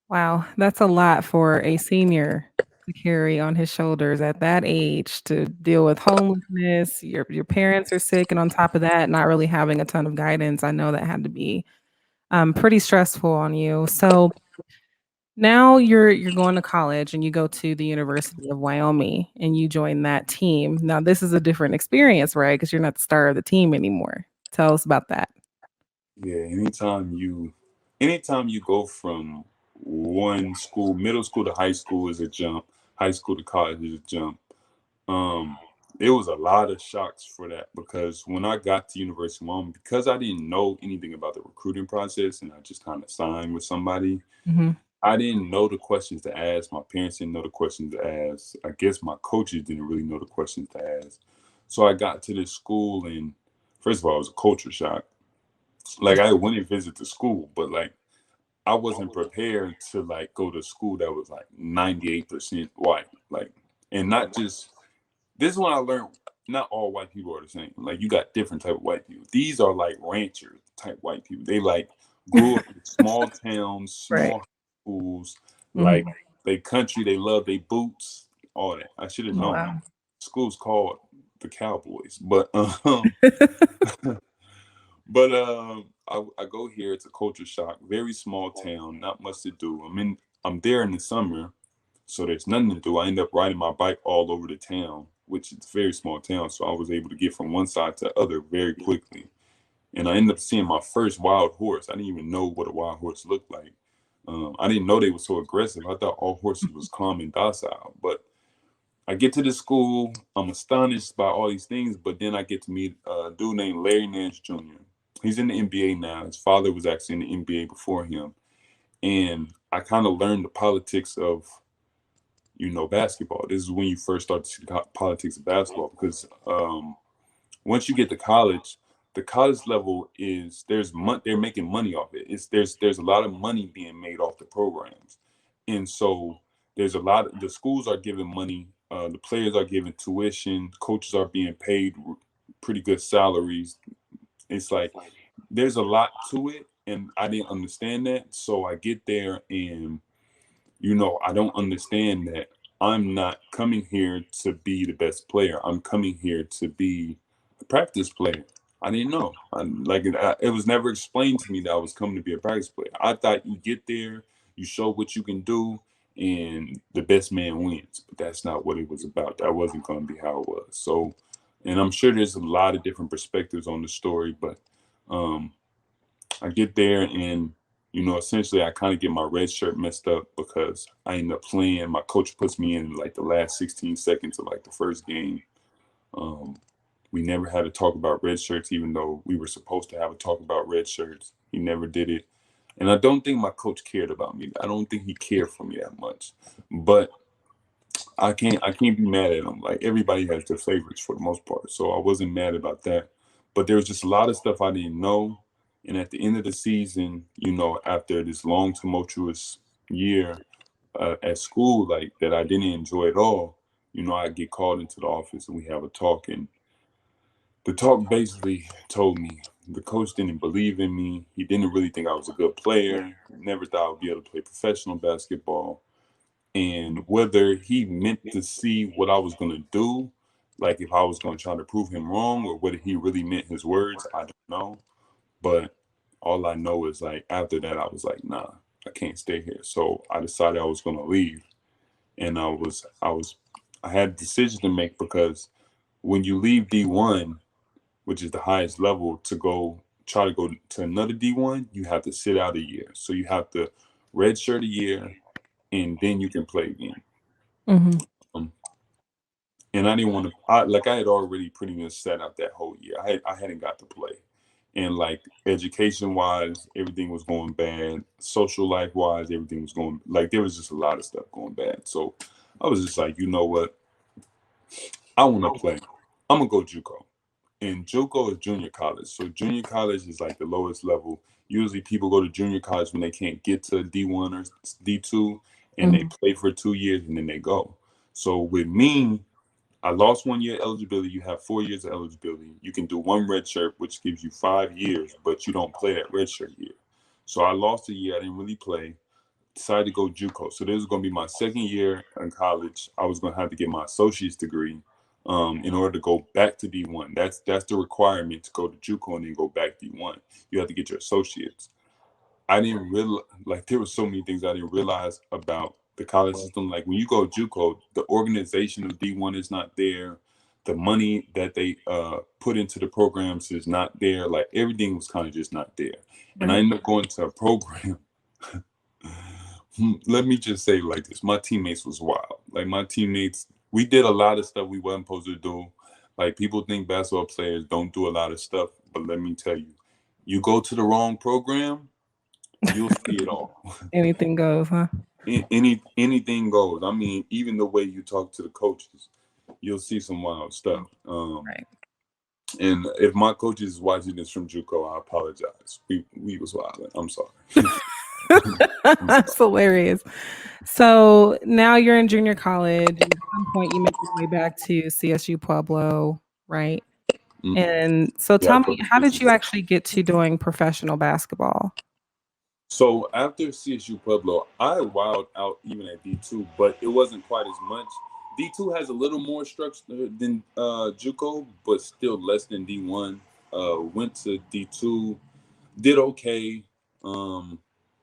Wow, that's a lot for a senior to carry on his shoulders at that age to deal with homelessness, your parents are sick, and on top of that, not really having a ton of guidance. I know that had to be, pretty stressful on you. So now you're going to college and you go to the University of Wyoming and you join that team. Now this is a different experience, right? Because 'Cause you're not the star of the team anymore. Tell us about that. Yeah, anytime you go from one school, middle school to high school is a jump, high school to college is a jump. Um, it was a lot of shocks for that because when I got to University of Wyoming, because I didn't know anything about the recruiting process and I just kind of signed with somebody, Mhm. I didn't know the questions to ask. My parents didn't know the questions to ask. I guess my coaches didn't really know the questions to ask. So I got to this school, and first of all, it was a culture shock. Like I went and visited the school, but like I wasn't prepared to like go to school that was like 98% white. Like, and not just this is when I learned not all white people are the same. Like you got different type of white people. These are like rancher type white people. They like grew up in small towns, Right. small schools, like Mhm. they country, they love their boots, all that. I should have known. Wow. School's called the Cowboys, but but I go here. It's a culture shock. Very small town, not much to do. I'm there in the summer, so there's nothing to do. I end up riding my bike all over the town, which is a very small town. So I was able to get from one side to the other very quickly. And I ended up seeing my first wild horse. I didn't even know what a wild horse looked like. I didn't know they were so aggressive. I thought all horses was calm and docile. But I get to the school. I'm astonished by all these things. But then I get to meet a dude named Larry Nance Jr. He's in the NBA now. His father was actually in the NBA before him. And I kind of learned the politics of, you know, basketball. This is when you first start to see the politics of basketball because once you get to college, the college level is they're making money off it. There's a lot of money being made off the programs, and so there's a lot of the schools are giving money, the players are giving tuition, coaches are being paid pretty good salaries. It's like there's a lot to it, and I didn't understand that. So I get there and, you know, I don't understand that I'm not coming here to be the best player. I'm coming here to be a practice player. I didn't know. It was never explained to me that I was coming to be a practice player. I thought you get there, you show what you can do, and the best man wins. But that's not what it was about. That wasn't going to be how it was. So, and I'm sure there's a lot of different perspectives on the story, but um, I get there and, you know, essentially I kind of get my red shirt messed up because I end up playing. My coach puts me in like the last 16 seconds of like the first game. Um, we never had to talk about red shirts, even though we were supposed to have a talk about red shirts. He never did it. And I don't think my coach cared about me. I don't think he cared for me that much. But I can't be mad at him. Like everybody has their favorites for the most part. So I wasn't mad about that. But there was just a lot of stuff I didn't know. And at the end of the season, you know, after this long tumultuous year at school, like that I didn't enjoy at all, you know, I get called into the office and we have a talk. And the talk basically told me, the coach didn't believe in me. He didn't really think I was a good player. Never thought I would be able to play professional basketball. And whether he meant to see what I was going to do, like if I was going to try to prove him wrong, or whether he really meant his words, I don't know. But all I know is like after that, I was like, nah, I can't stay here. So I decided I was going to leave. And I had a decision to make, because when you leave D1, which is the highest level, to go try to go to another D1, you have to sit out a year. So you have to redshirt a year, and then you can play again. Mhm. Um, and I didn't want to. I had already pretty much sat out that whole year. I hadn't got to play, and like education wise, everything was going bad. Social life wise, everything was going like there was just a lot of stuff going bad. So I was just like, you know what? I want to play. I'm gonna go JUCO. And JUCO is junior college. So junior college is like the lowest level. Usually people go to junior college when they can't get to D1 or D2, and they Mhm. play for 2 years and then they go. So with me, I lost 1 year eligibility. You have 4 years of eligibility. You can do one red shirt, which gives you 5 years, but you don't play that red shirt year. So I lost a year. I didn't really play. Decided to go JUCO. So this was going to be my second year in college. I was going to have to get my associate's degree in order to go back to D1. That's the requirement to go to JUCO and then go back D1. You have to get your associates. I didn't realize, like, there were so many things I didn't realize about the college system. Like when you go JUCO, the organization of D1 is not there. The money that they put into the programs is not there. Like everything was kind of just not there. And I Right. ended up going to a program. Let me just say like this: my teammates was wild. Like my teammates, we did a lot of stuff we wasn't supposed to do. Like people think basketball players don't do a lot of stuff, but let me tell you, you go to the wrong program, you'll see it all. Anything goes, huh? Anything goes. I mean, even the way you talk to the coaches, you'll see some wild stuff. Right. And if my coaches is watching this from JUCO, I apologize. We was wild. I'm sorry. I'm That's sorry. hilarious. So now you're in junior college. At some point, you make your way back to CSU Pueblo, right? Mm. And so Yeah, I tell me, told how you. did you actually get to doing professional basketball? So after CSU Pueblo, I wowed out even at D2, but it wasn't quite as much. D2 has a little more structure than JUCO, but still less than D1. Went to D2, did okay. Um,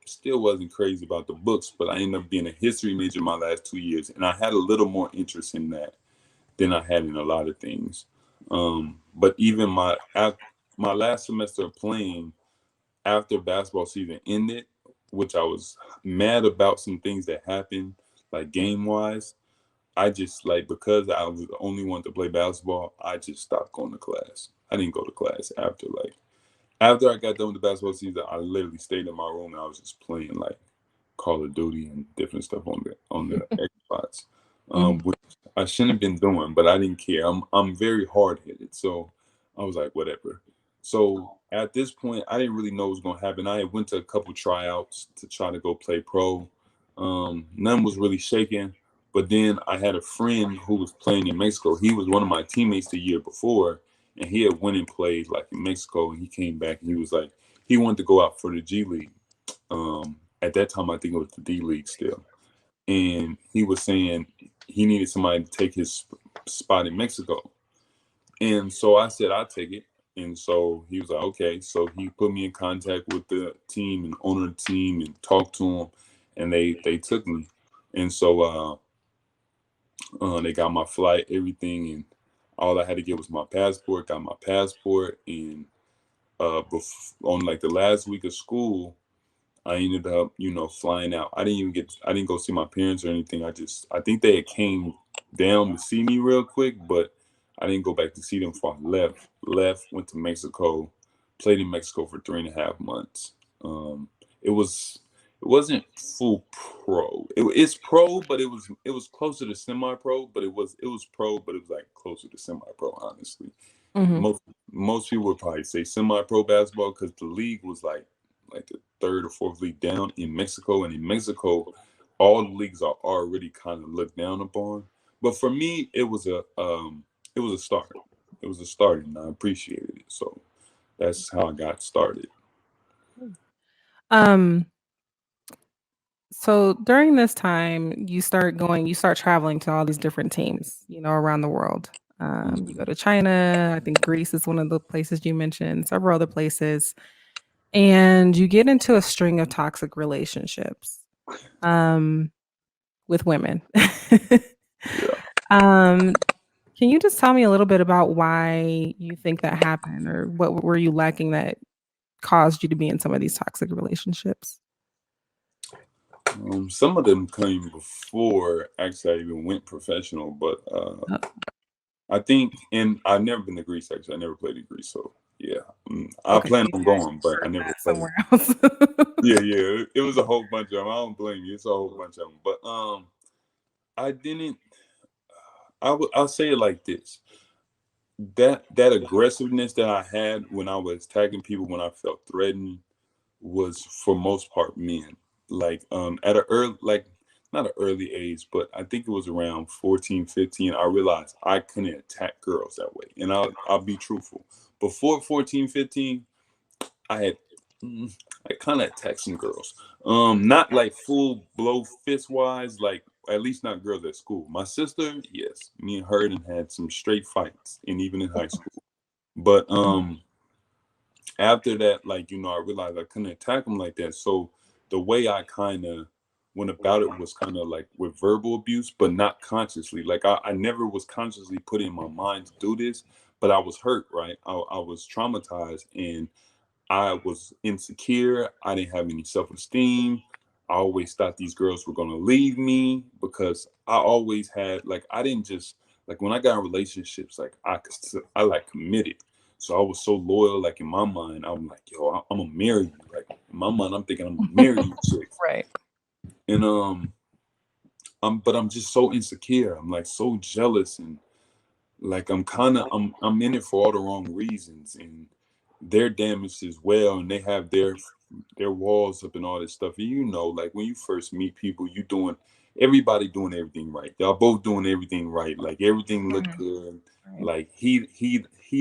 Still wasn't crazy about the books, but I ended up being a history major my last 2 years, and I had a little more interest in that than I had in a lot of things. But even my last semester of playing, after basketball season ended, which I was mad about some things that happened, like game wise. I just like, because I was the only one to play basketball, I just stopped going to class. I didn't go to class after I got done with the basketball season. I literally stayed in my room and I was just playing like Call of Duty and different stuff on the Xbox, Mhm. which I shouldn't have been doing, but I didn't care. I'm very hard headed, so I was like, whatever. So at this point, I didn't really know what was going to happen. I had went to a couple tryouts to try to go play pro. None was really shaking. But then I had a friend who was playing in Mexico. He was one of my teammates the year before, and he had went and played like in Mexico. And he came back and he was like, he wanted to go out for the G League. At that time, I think it was the D League still. And he was saying he needed somebody to take his spot in Mexico. And so I said, I'll take it. And so he was like, okay. So he put me in contact with the team and owner of the team and talked to them. And they took me. And so they got my flight, everything. And all I had to get was my passport, got my passport. And on like the last week of school, I ended up, flying out. I didn't go see my parents or anything. I think they had came down to see me real quick, but I didn't go back to see them before I went to Mexico, played in Mexico for 3.5 months. It was, it wasn't full pro. It's pro, but it was closer to semi-pro, but it was pro, but it was like closer to semi-pro, honestly. Mhm. Most people would probably say semi-pro basketball, because the league was like the third or fourth league down in Mexico, and in Mexico, all the leagues are already kind of looked down upon. But for me, it was a start. It was a start, and I appreciated it. So that's how I got started. Um, so during this time, you start traveling to all these different teams, around the world. You go Mhm. to China, I think Greece is one of the places you mentioned, several other places, and you get into a string of toxic relationships um, with women. Yeah. um, can you just tell me a little bit about why you think that happened, or what were you lacking that caused you to be in some of these toxic relationships? Some of them came before actually I even went professional, but Uh, I think, and I've never been to Greece actually. I never played in Greece, so yeah, I okay, plan maybe on I going, should but I search never that played. somewhere else. Yeah, yeah, it was a whole bunch of them. I don't blame you. It's a whole bunch of them, but I didn't. I'll say it like this: that aggressiveness that I had when I was tagging people when I felt threatened was for most part men. Like at a early, like not an early age, but I think it was around 14, 15. I realized I couldn't attack girls that way. And I'll be truthful. Before 14, 15, I had mm, I kind of attacked some girls. Not like full blow fist wise, like at least not girls at school. My sister, yes, me and her and had some straight fights, and even in high school. But after that, like, I realized I couldn't attack them like that. So the way I kind of went about it was kind of like with verbal abuse, but not consciously. Like I never was consciously put in my mind to do this, but I was hurt, right? I was traumatized and I was insecure. I didn't have any self-esteem. I always thought these girls were going to leave me because I always had, like, I didn't just, like, when I got in relationships, like, I like committed. So I was so loyal, like, in my mind, I'm like, yo, I'm gonna marry you. Like, in my mind, I'm thinking I'm gonna marry you, chick. Right. And but I'm just so insecure. I'm like so jealous, and like I'm in it for all the wrong reasons, and they're damaged as well, and they have their walls up and all this stuff. And like when you first meet people, everybody doing everything right. Y'all both doing everything right. Like everything look Mhm. good. Right. Like he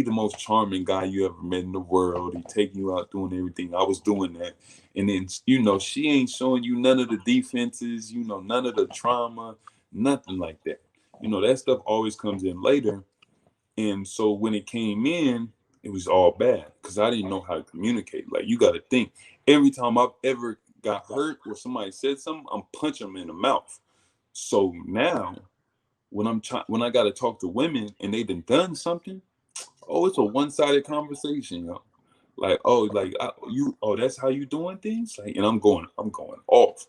the most charming guy you ever met in the world. He taking you out doing everything. I was doing that. And then she ain't showing you none of the defenses, none of the trauma, nothing like that. That stuff always comes in later. And so when it came in, it was all bad because I didn't know how to communicate. Like you got to think, every time I've ever got hurt or somebody said something, I'm punching them in the mouth. So now when I got to talk to women and they done something, oh, it's a one-sided conversation, yo. Like, oh, like that's how you doing things, like, and I'm going off,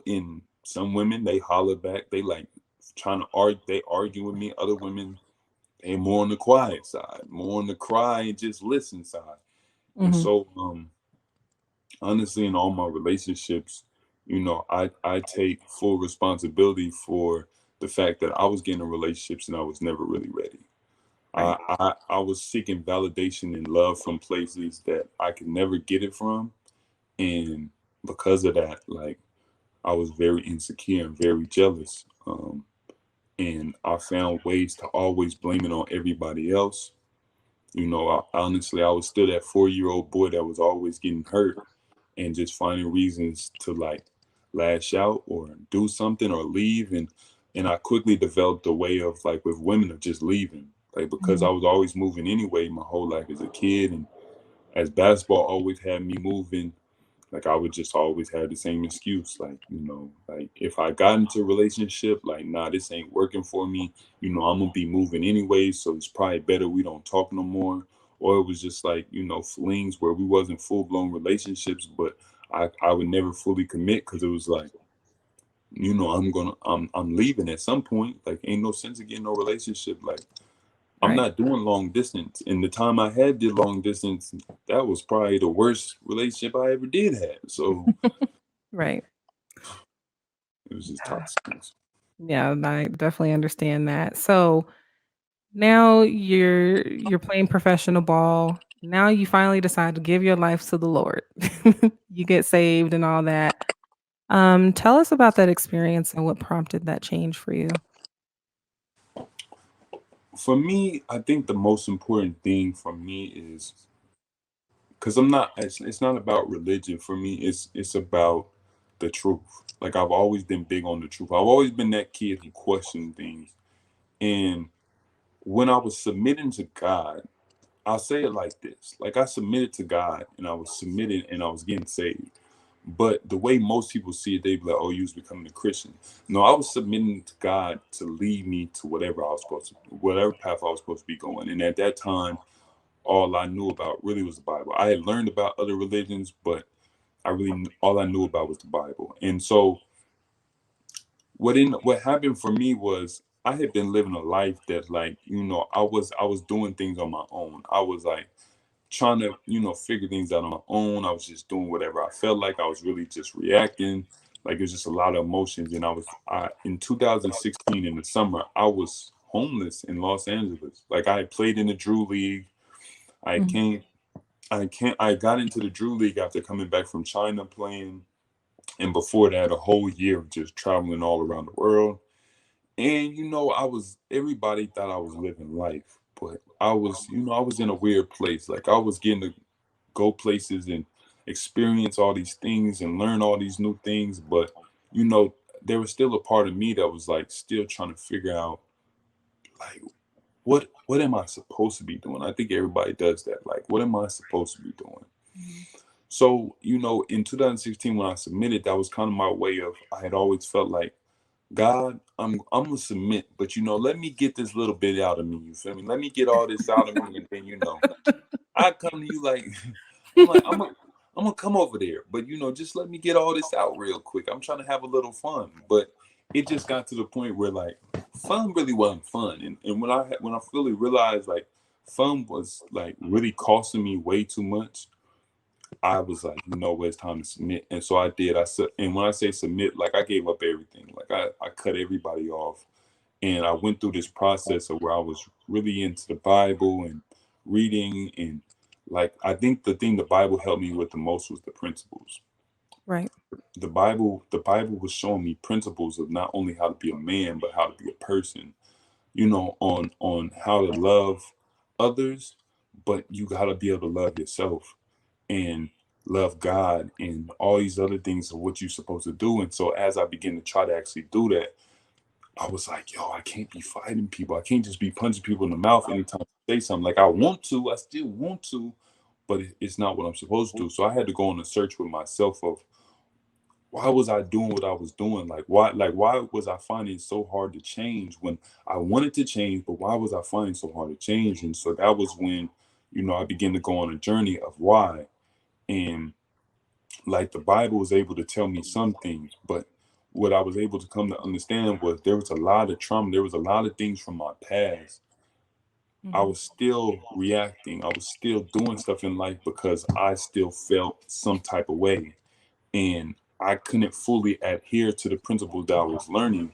And some women they holler back, they like trying to argue, they argue with me. Other women they more on the quiet side, more on the cry and just listen side. And Mhm. so, honestly, in all my relationships, I take full responsibility for the fact that I was getting in relationships and I was never really ready. Right. I was seeking validation and love from places that I could never get it from. And because of that, like, I was very insecure and very jealous. And I found ways to always blame it on everybody else. Honestly, I was still that 4-year-old boy that was always getting hurt and just finding reasons to like lash out or do something or leave. And I quickly developed a way of like with women of just leaving. Like because I Mhm. was always moving anyway my whole life as a kid, and as basketball always had me moving, like I would just always have the same excuse, like, like if I got into a relationship, like, nah, this ain't working for me, I'm gonna be moving anyway, so it's probably better we don't talk no more. Or it was just like, flings where we wasn't full blown relationships, but I would never fully commit because it was like, I'm leaving at some point. Like ain't no sense of getting no relationship. Like I'm Right. not doing long distance. And the time I had did long distance, that was probably the worst relationship I ever did have. So Right. it was just toxic. Yeah, I definitely understand that. So now you're playing professional ball. Now you finally decide to give your life to the Lord. You get saved and all that. Tell us about that experience and what prompted that change for you. For me, I think the most important thing for me is because I'm not. It's not about religion for me. It's about the truth. Like I've always been big on the truth. I've always been that kid who questioned things. And when I was submitting to God, I'll say it like this: like I submitted to God, and I was submitted, and I was getting saved. But the way most people see it, they be like, "Oh, you was becoming a Christian." No, I was submitting to God to lead me to whatever path I was supposed to be going. And at that time, all I knew about really was the Bible. I had learned about other religions, but all I knew about was the Bible. And so what happened for me was I had been living a life that, like, I was doing things on my own. I was like trying to, figure things out on my own. I was just doing whatever I felt like. I was really just reacting. Like, it was just a lot of emotions. And I in 2016 in the summer, I was homeless in Los Angeles. Like, I had played in the Drew League. I Mhm. came I got into the Drew League after coming back from China playing. And before that, a whole year of just traveling all around the world. And everybody thought I was living life, but I was in a weird place. Like I was getting to go places and experience all these things and learn all these new things, but you know, there was still a part of me that was like still trying to figure out, like, what am I supposed to be doing? I think everybody does that. Like, what am I supposed to be doing? Mhm. So, in 2016 when I submitted, that was kind of my way of, I had always felt like, God, I'm gonna submit, but let me get this little bit out of me. You feel me? Let me get all this out of me, and then I come to you like, I'm like, I'm gonna come over there, but just let me get all this out real quick. I'm trying to have a little fun, but it just got to the point where, like, fun really wasn't fun, and when I fully realized, like, fun was like really costing me way too much. I was like, what, it's time to submit. And so I did. And when I say submit, like, I gave up everything. Like, I cut everybody off. And I went through this process of where I was really into the Bible and reading. And, like, I think the thing the Bible helped me with the most was the principles. Right. The Bible was showing me principles of not only how to be a man, but how to be a person, on how to love others, but you got to be able to love yourself and love God and all these other things of what you're supposed to do. And so as I began to try to actually do that, I was like, yo, I can't be fighting people. I can't just be punching people in the mouth anytime I say something. Like, I still want to, but it's not what I'm supposed to do. So I had to go on a search with myself of, why was I doing what I was doing? Why was I finding it so hard to change when I wanted to change, but why was I finding it so hard to change? And so that was when, I began to go on a journey of why. And, like, the Bible was able to tell me some things, but what I was able to come to understand was there was a lot of trauma. There was a lot of things from my past. I Mhm. was still reacting. I was still doing stuff in life because I still felt some type of way. And I couldn't fully adhere to the principles that I was learning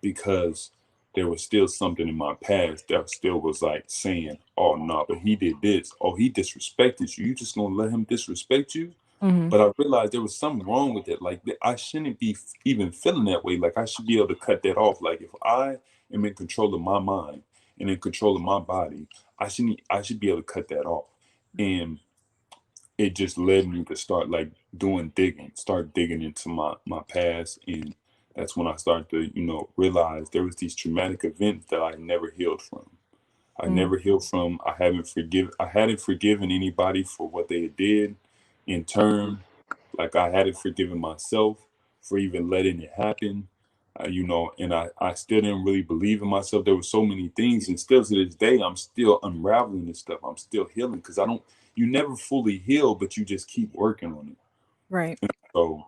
because there was still something in my past that still was like saying, oh, no, but he did this. Oh, he disrespected you. You just gonna let him disrespect you? Mhm. But I realized there was something wrong with it. Like, I shouldn't be even feeling that way. Like, I should be able to cut that off. Like, if I am in control of my mind and in control of my body, I should be able to cut that off. And it just led me to start, like, start digging into my past. And that's when I started to, realize there was these traumatic events that I never healed from. I Mhm. never healed from. I hadn't forgiven anybody for what they did in turn. Like, I hadn't forgiven myself for even letting it happen. And I still didn't really believe in myself. There were so many things, and still to this day, I'm still unraveling this stuff. I'm still healing because you never fully heal, but you just keep working on it. Right. So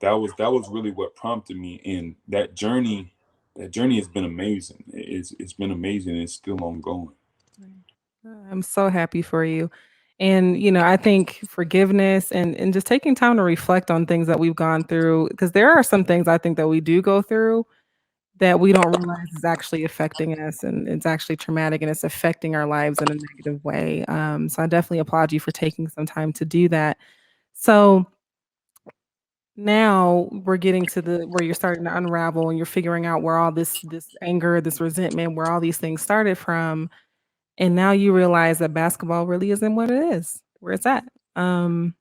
that was really what prompted me, and that journey has been amazing. It's been amazing. It's still ongoing. Right. I'm so happy for you. And, I think forgiveness and just taking time to reflect on things that we've gone through, because there are some things I think that we do go through that we don't realize is actually affecting us, and it's actually traumatic and it's affecting our lives in a negative way. So I definitely applaud you for taking some time to do that. So now we're getting to the where you're starting to unravel and you're figuring out where all this anger, this resentment, where all these things started from. And now you realize that basketball really isn't what it is, where it's at. Um,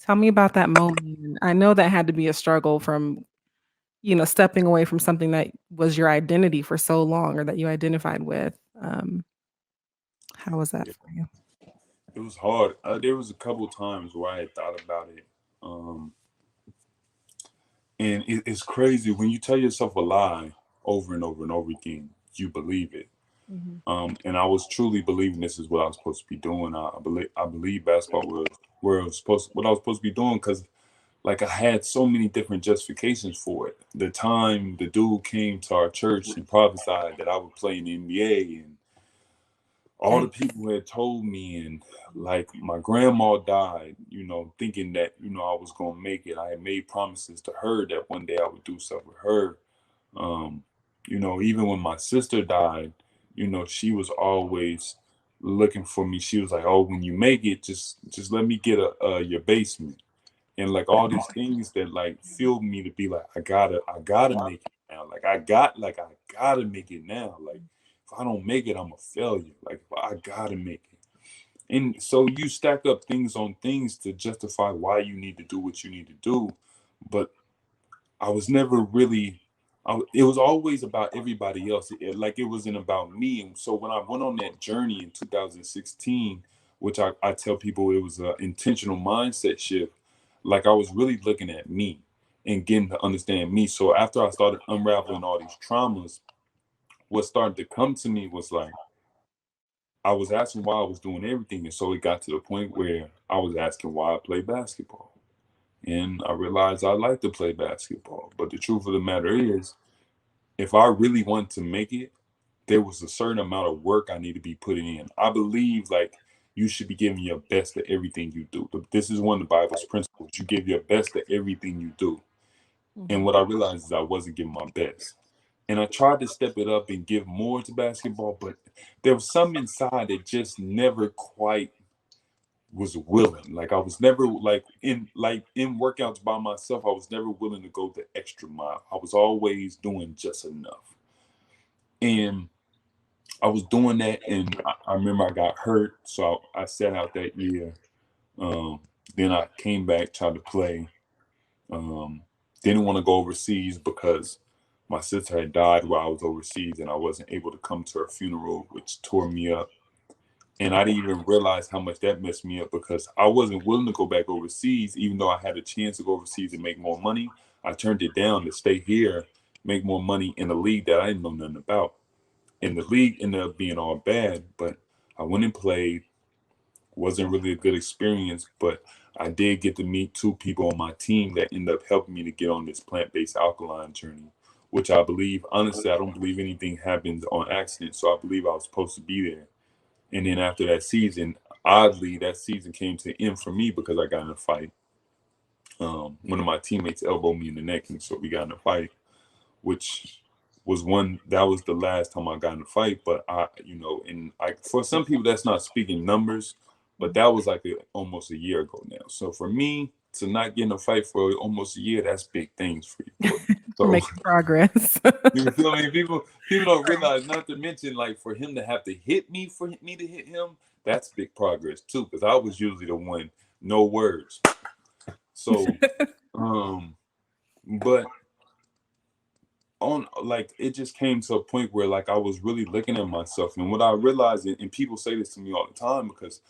Tell me about that moment. I know that had to be a struggle from, stepping away from something that was your identity for so long or that you identified with. How was that Yeah, for you? it was hard. There was a couple times where I had thought about it, um, and it's crazy when you tell yourself a lie over and over and over again. You believe it. Mhm. And I was truly believing this is what I was supposed to be doing. I believe basketball was where what I was supposed to be doing, because like I had so many different justifications for it. The time the dude came to our church and prophesied that I would play in the NBA, and all the Dang. people who had told me, and like my grandma died, thinking that, I was gonna make it. I had made promises to her that one day I would do stuff with her. Um, even when my sister died, she was always looking for me. She was like, "Oh, when you make it, just let me get your basement." And like all these things that like fueled me to be like, I gotta make it now. I gotta make it now. Like if I don't make it, I'm a failure. Like I gotta make it. And so you stack up things on things to justify why you need to do what you need to do. But I was never really. It was always about everybody else. Like it wasn't about me. And so when I went on that journey in 2016, which I tell people it was an intentional mindset shift, like I was really looking at me and getting to understand me. So after I started unraveling all these traumas, what started to come to me was like I was asking why I was doing everything. And so it got to the point where I was asking why I play basketball. And I realized I like to play basketball. But the truth of the matter is, if I really want to make it, there was a certain amount of work I need to be putting in. I believe like you should be giving your best at everything you do. This is one of the Bible's principles. You give your best at everything you do. And Mhm. what I realized is I wasn't giving my best. And I tried to step it up and give more to basketball, but there was some inside that just never quite was willing. Like I was never like in workouts by myself, I was never willing to go the extra mile. I was always doing just enough. And I was doing that, and I remember I got hurt, so I sat out that year. Um, then I came back, tried to play. Um, didn't want to go overseas because my sister had died while I was overseas, and I wasn't able to come to her funeral, which tore me up. And I didn't even realize how much that messed me up because I wasn't willing to go back overseas, even though I had a chance to go overseas and make more money. I turned it down to stay here, make more money in a league that I didn't know nothing about. And the league ended up being all bad, but I went and played. Wasn't really a good experience, but I did get to meet two people on my team that ended up helping me to get on this plant-based alkaline journey, which I believe, honestly, I don't believe anything happened on accident. So I believe I was supposed to be there. And then after that season, oddly, that season came to an end for me because I got in a fight. One of my teammates elbowed me in the neck, and so we got in a fight, which that was the last time I got in a fight. But and like for some people, that's not speaking numbers, but Mhm. that was like almost a year ago now. So for me to not get in a fight for almost a year, that's big things for you. For So making progress. you feel me? People don't realize. Not to mention, like for him to have to hit me for me to hit him, that's big progress too. Because I was usually the one, no words. So, um, but on like it just came to a point where like I was really looking at myself, and what I realized, and people say this to me all the time because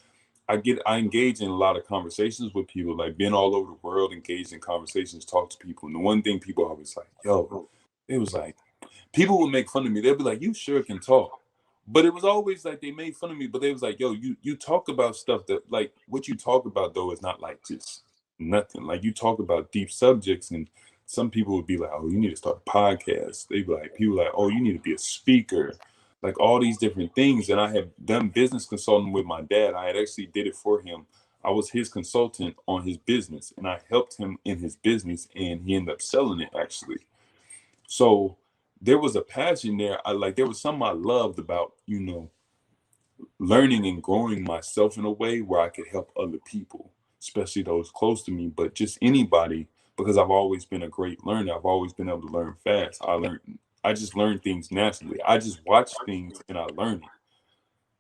I engage in a lot of conversations with people, like being all over the world, engaged in conversations, talk to people, and the one thing people always like, yo, it was like people would make fun of me. They'd be like, "You sure can talk," but it was always like they made fun of me. But they was like, "Yo, you talk about stuff that like what you talk about though is not like just nothing. Like you talk about deep subjects." And some people would be like, "Oh, you need to start a podcast." They'd be like, people like, "Oh, you need to be a speaker." Like all these different things. And I had done business consulting with my dad. I had actually did it for him. I was his consultant on his business, and I helped him in his business, and he ended up selling it actually. So there was a passion there. There was something I loved about, learning and growing myself in a way where I could help other people, especially those close to me, but just anybody, because I've always been a great learner. I've always been able to learn fast. I just learn things naturally. I just watch things and I learn it.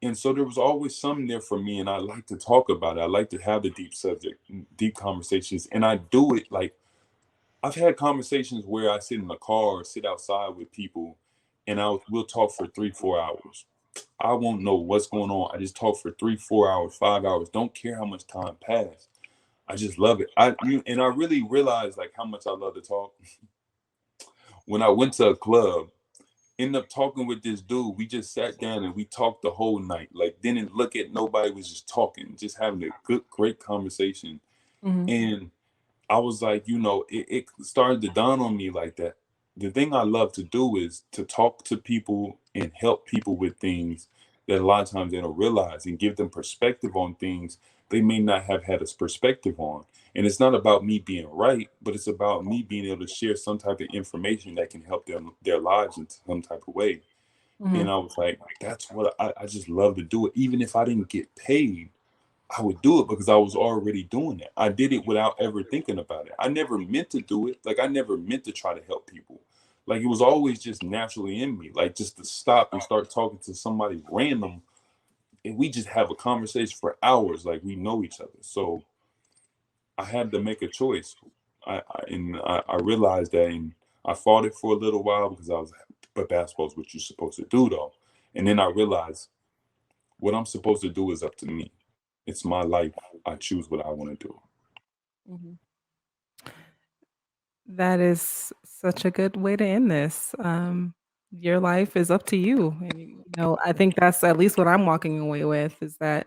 And so there was always something there for me, and I like to talk about it. I like to have the deep conversations, and I do it like I've had conversations where I sit in the car or sit outside with people, and we'll talk for 3-4 hours. I won't know what's going on. I just talk for 3-4 hours, 5 hours. Don't care how much time passed. I just love it. And I really realized like how much I love to talk. When I went to a club, ended up talking with this dude. We just sat down and we talked the whole night. Like didn't look at nobody, was just talking, just having a great conversation. Mhm. And I was like, it started to dawn on me like that. The thing I love to do is to talk to people and help people with things that a lot of times they don't realize, and give them perspective on things they may not have had a perspective on. And it's not about me being right, but it's about me being able to share some type of information that can help their lives in some type of way. And Mhm. I was like, that's what I just love to do it. Even if I didn't get paid, I would do it because I was already doing it. I did it without ever thinking about it. I never meant to do it. Like I never meant to try to help people. Like it was always just naturally in me. Like just to stop and start talking to somebody random, and we just have a conversation for hours. Like we know each other. So I had to make a choice. I realized that, and I fought it for a little while because I was, but basketball's what you're supposed to do though. And then I realized what I'm supposed to do is up to me. It's my life. I choose what I want to do. Mhm. That is such a good way to end this. Your life is up to you. And, I think that's at least what I'm walking away with is that,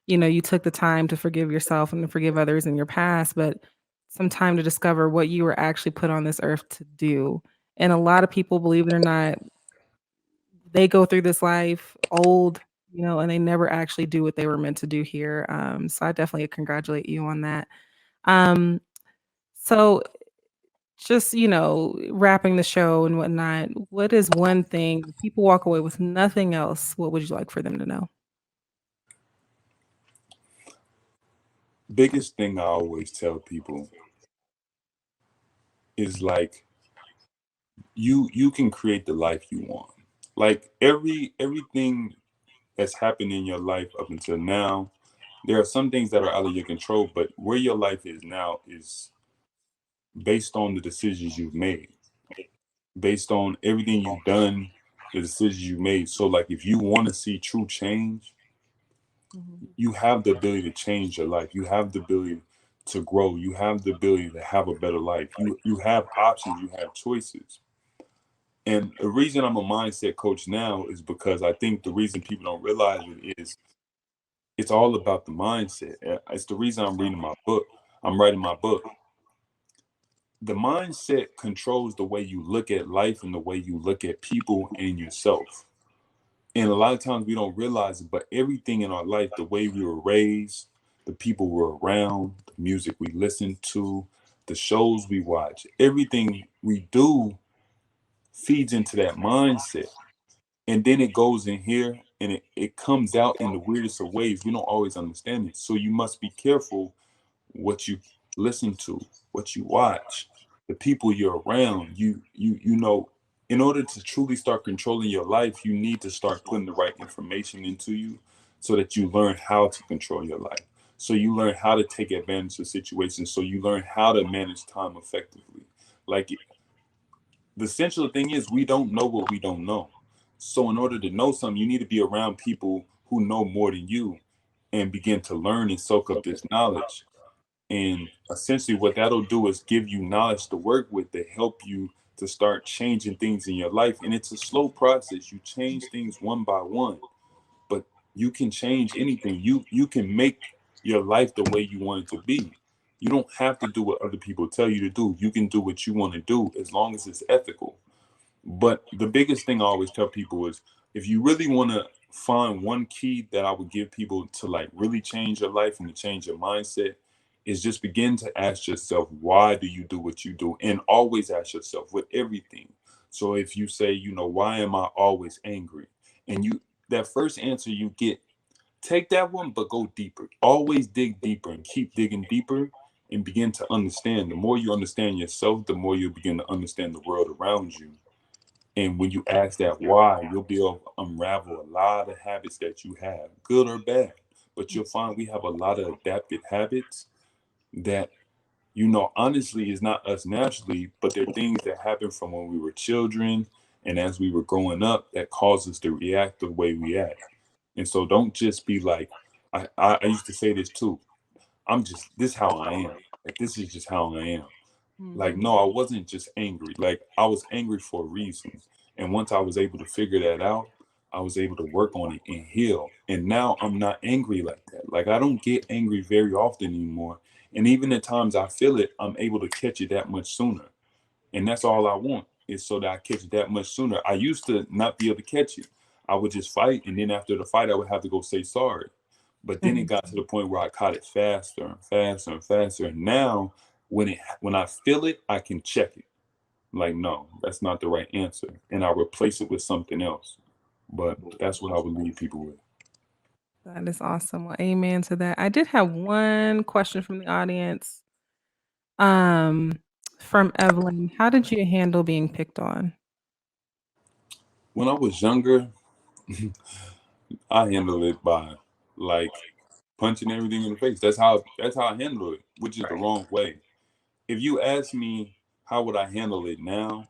you took the time to forgive yourself and to forgive others in your past, but some time to discover what you were actually put on this earth to do. And a lot of people, believe it or not, they go through this life old, and they never actually do what they were meant to do here. So I definitely congratulate you on that. Um, so just, wrapping the show and whatnot, what is one thing if people walk away with nothing else, what would you like for them to know? Biggest thing I always tell people is like you can create the life you want. Like everything that's happened in your life up until now, there are some things that are out of your control, but where your life is now is based on the decisions you've made, based on everything you've done, the decisions you made. So like if you want to see true change, Mhm, you have the ability to change your life. You have the ability to grow. You have the ability to have a better life. You have options, you have choices. And the reason I'm a mindset coach now is because I think the reason people don't realize it is it's all about the mindset. It's the reason I'm reading my book. I'm writing my book. The mindset controls the way you look at life and the way you look at people and yourself. And a lot of times we don't realize it, but everything in our life, the way we were raised, the people we're around, the music we listen to, the shows we watch, everything we do feeds into that mindset. And then it goes in here and it comes out in the weirdest of ways. We don't always understand it. So you must be careful what you listen to, what you watch, the people you're around. In order to truly start controlling your life, you need to start putting the right information into you so that you learn how to control your life. So you learn how to take advantage of situations. So you learn how to manage time effectively. Like the essential thing is we don't know what we don't know. So in order to know something, you need to be around people who know more than you and begin to learn and soak up this knowledge. And essentially, what that'll do is give you knowledge to work with to help you to start changing things in your life. And it's a slow process. You change things one by one, but you can change anything. You can make your life the way you want it to be. You don't have to do what other people tell you to do. You can do what you want to do as long as it's ethical. But the biggest thing I always tell people is if you really want to find one key that I would give people to like really change your life and to change your mindset is just begin to ask yourself, why do you do what you do? And always ask yourself with everything. So if you say, why am I always angry? And that first answer you get, take that one, but go deeper. Always dig deeper and keep digging deeper and begin to understand. The more you understand yourself, the more you begin to understand the world around you. And when you ask that why, you'll be able to unravel a lot of habits that you have, good or bad. But you'll find we have a lot of adapted habits that, honestly, is not us naturally, but they're things that happen from when we were children and as we were growing up that cause us to react the way we act. And so don't just be like, I used to say this too. This how I am. Like, this is just how I am. Like, no, I wasn't just angry. Like, I was angry for a reason. And once I was able to figure that out, I was able to work on it and heal. And now I'm not angry like that. Like, I don't get angry very often anymore. And even at times I feel it, I'm able to catch it that much sooner. And that's all I want, is so that I catch it that much sooner. I used to not be able to catch it. I would just fight. And then after the fight, I would have to go say sorry. But then it got to the point where I caught it faster and faster and faster. And now when I feel it, I can check it. Like, no, that's not the right answer. And I replace it with something else. But that's what I would leave people with. That is awesome. Well, amen to that. I did have one question from the audience. From Evelyn, how did you handle being picked on? When I was younger, I handled it by like punching everything in the face. That's how I handle it, which is the wrong way. If you ask me how would I handle it now,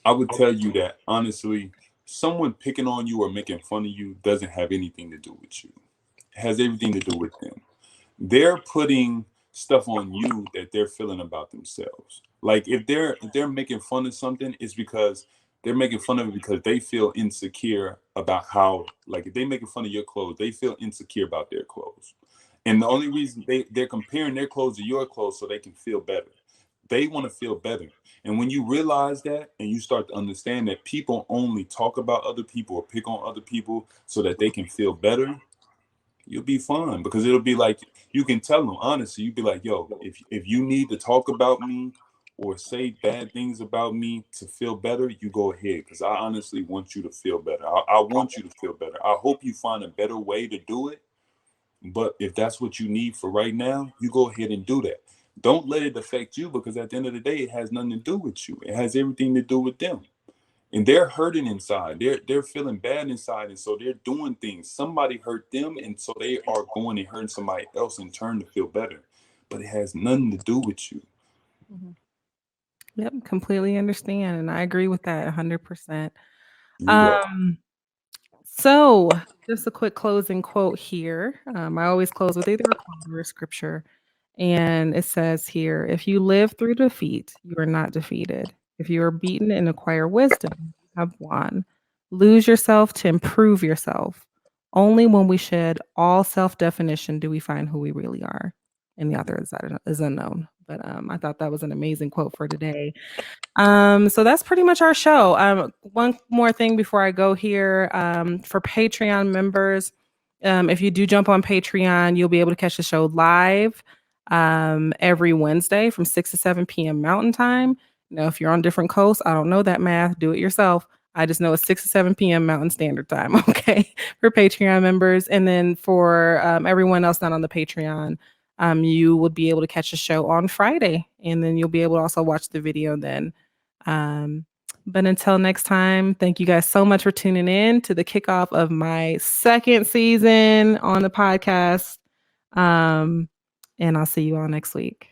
I would tell you that honestly, someone picking on you or making fun of you doesn't have anything to do with you. It has everything to do with them. They're putting stuff on you that they're feeling about themselves. Like, if they're making fun of something, it's because they're making fun of it because they feel insecure about how, like, if they making fun of your clothes, they feel insecure about their clothes. And the only reason they're comparing their clothes to your clothes so they can feel better. They want to feel better. And when you realize that and you start to understand that people only talk about other people or pick on other people so that they can feel better, you'll be fine, because it'll be like, you can tell them honestly. You'd be like, yo, if you need to talk about me or say bad things about me to feel better, you go ahead, because I honestly want you to feel better. I want you to feel better. I hope you find a better way to do it. But if that's what you need for right now, you go ahead and do that. Don't let it affect you, because at the end of the day, it has nothing to do with you. It has everything to do with them. And they're hurting inside. They're feeling bad inside, and so they're doing things. Somebody hurt them, and so they are going and hurting somebody else in turn to feel better. But it has nothing to do with you. Yep, completely understand, and I agree with that 100%. You're welcome. So just a quick closing quote here. I always close with either a quote or a scripture. And it says here, if you live through defeat, you are not defeated. If you are beaten and acquire wisdom, you have won. Lose yourself to improve yourself. Only when we shed all self-definition do we find who we really are. And the author is unknown. But I thought that was an amazing quote for today. So that's pretty much our show. One more thing before I go here, for Patreon members, if you do jump on Patreon, you'll be able to catch the show live every Wednesday from 6 to 7 p.m. Mountain Time. Now, if you're on different coasts, I don't know that math. Do it yourself. I just know it's 6 to 7 p.m. Mountain Standard Time, okay, for Patreon members. And then for everyone else not on the Patreon, you would be able to catch the show on Friday. And then you'll be able to also watch the video then. But until next time, thank you guys so much for tuning in to the kickoff of my second season on the podcast. And I'll see you all next week.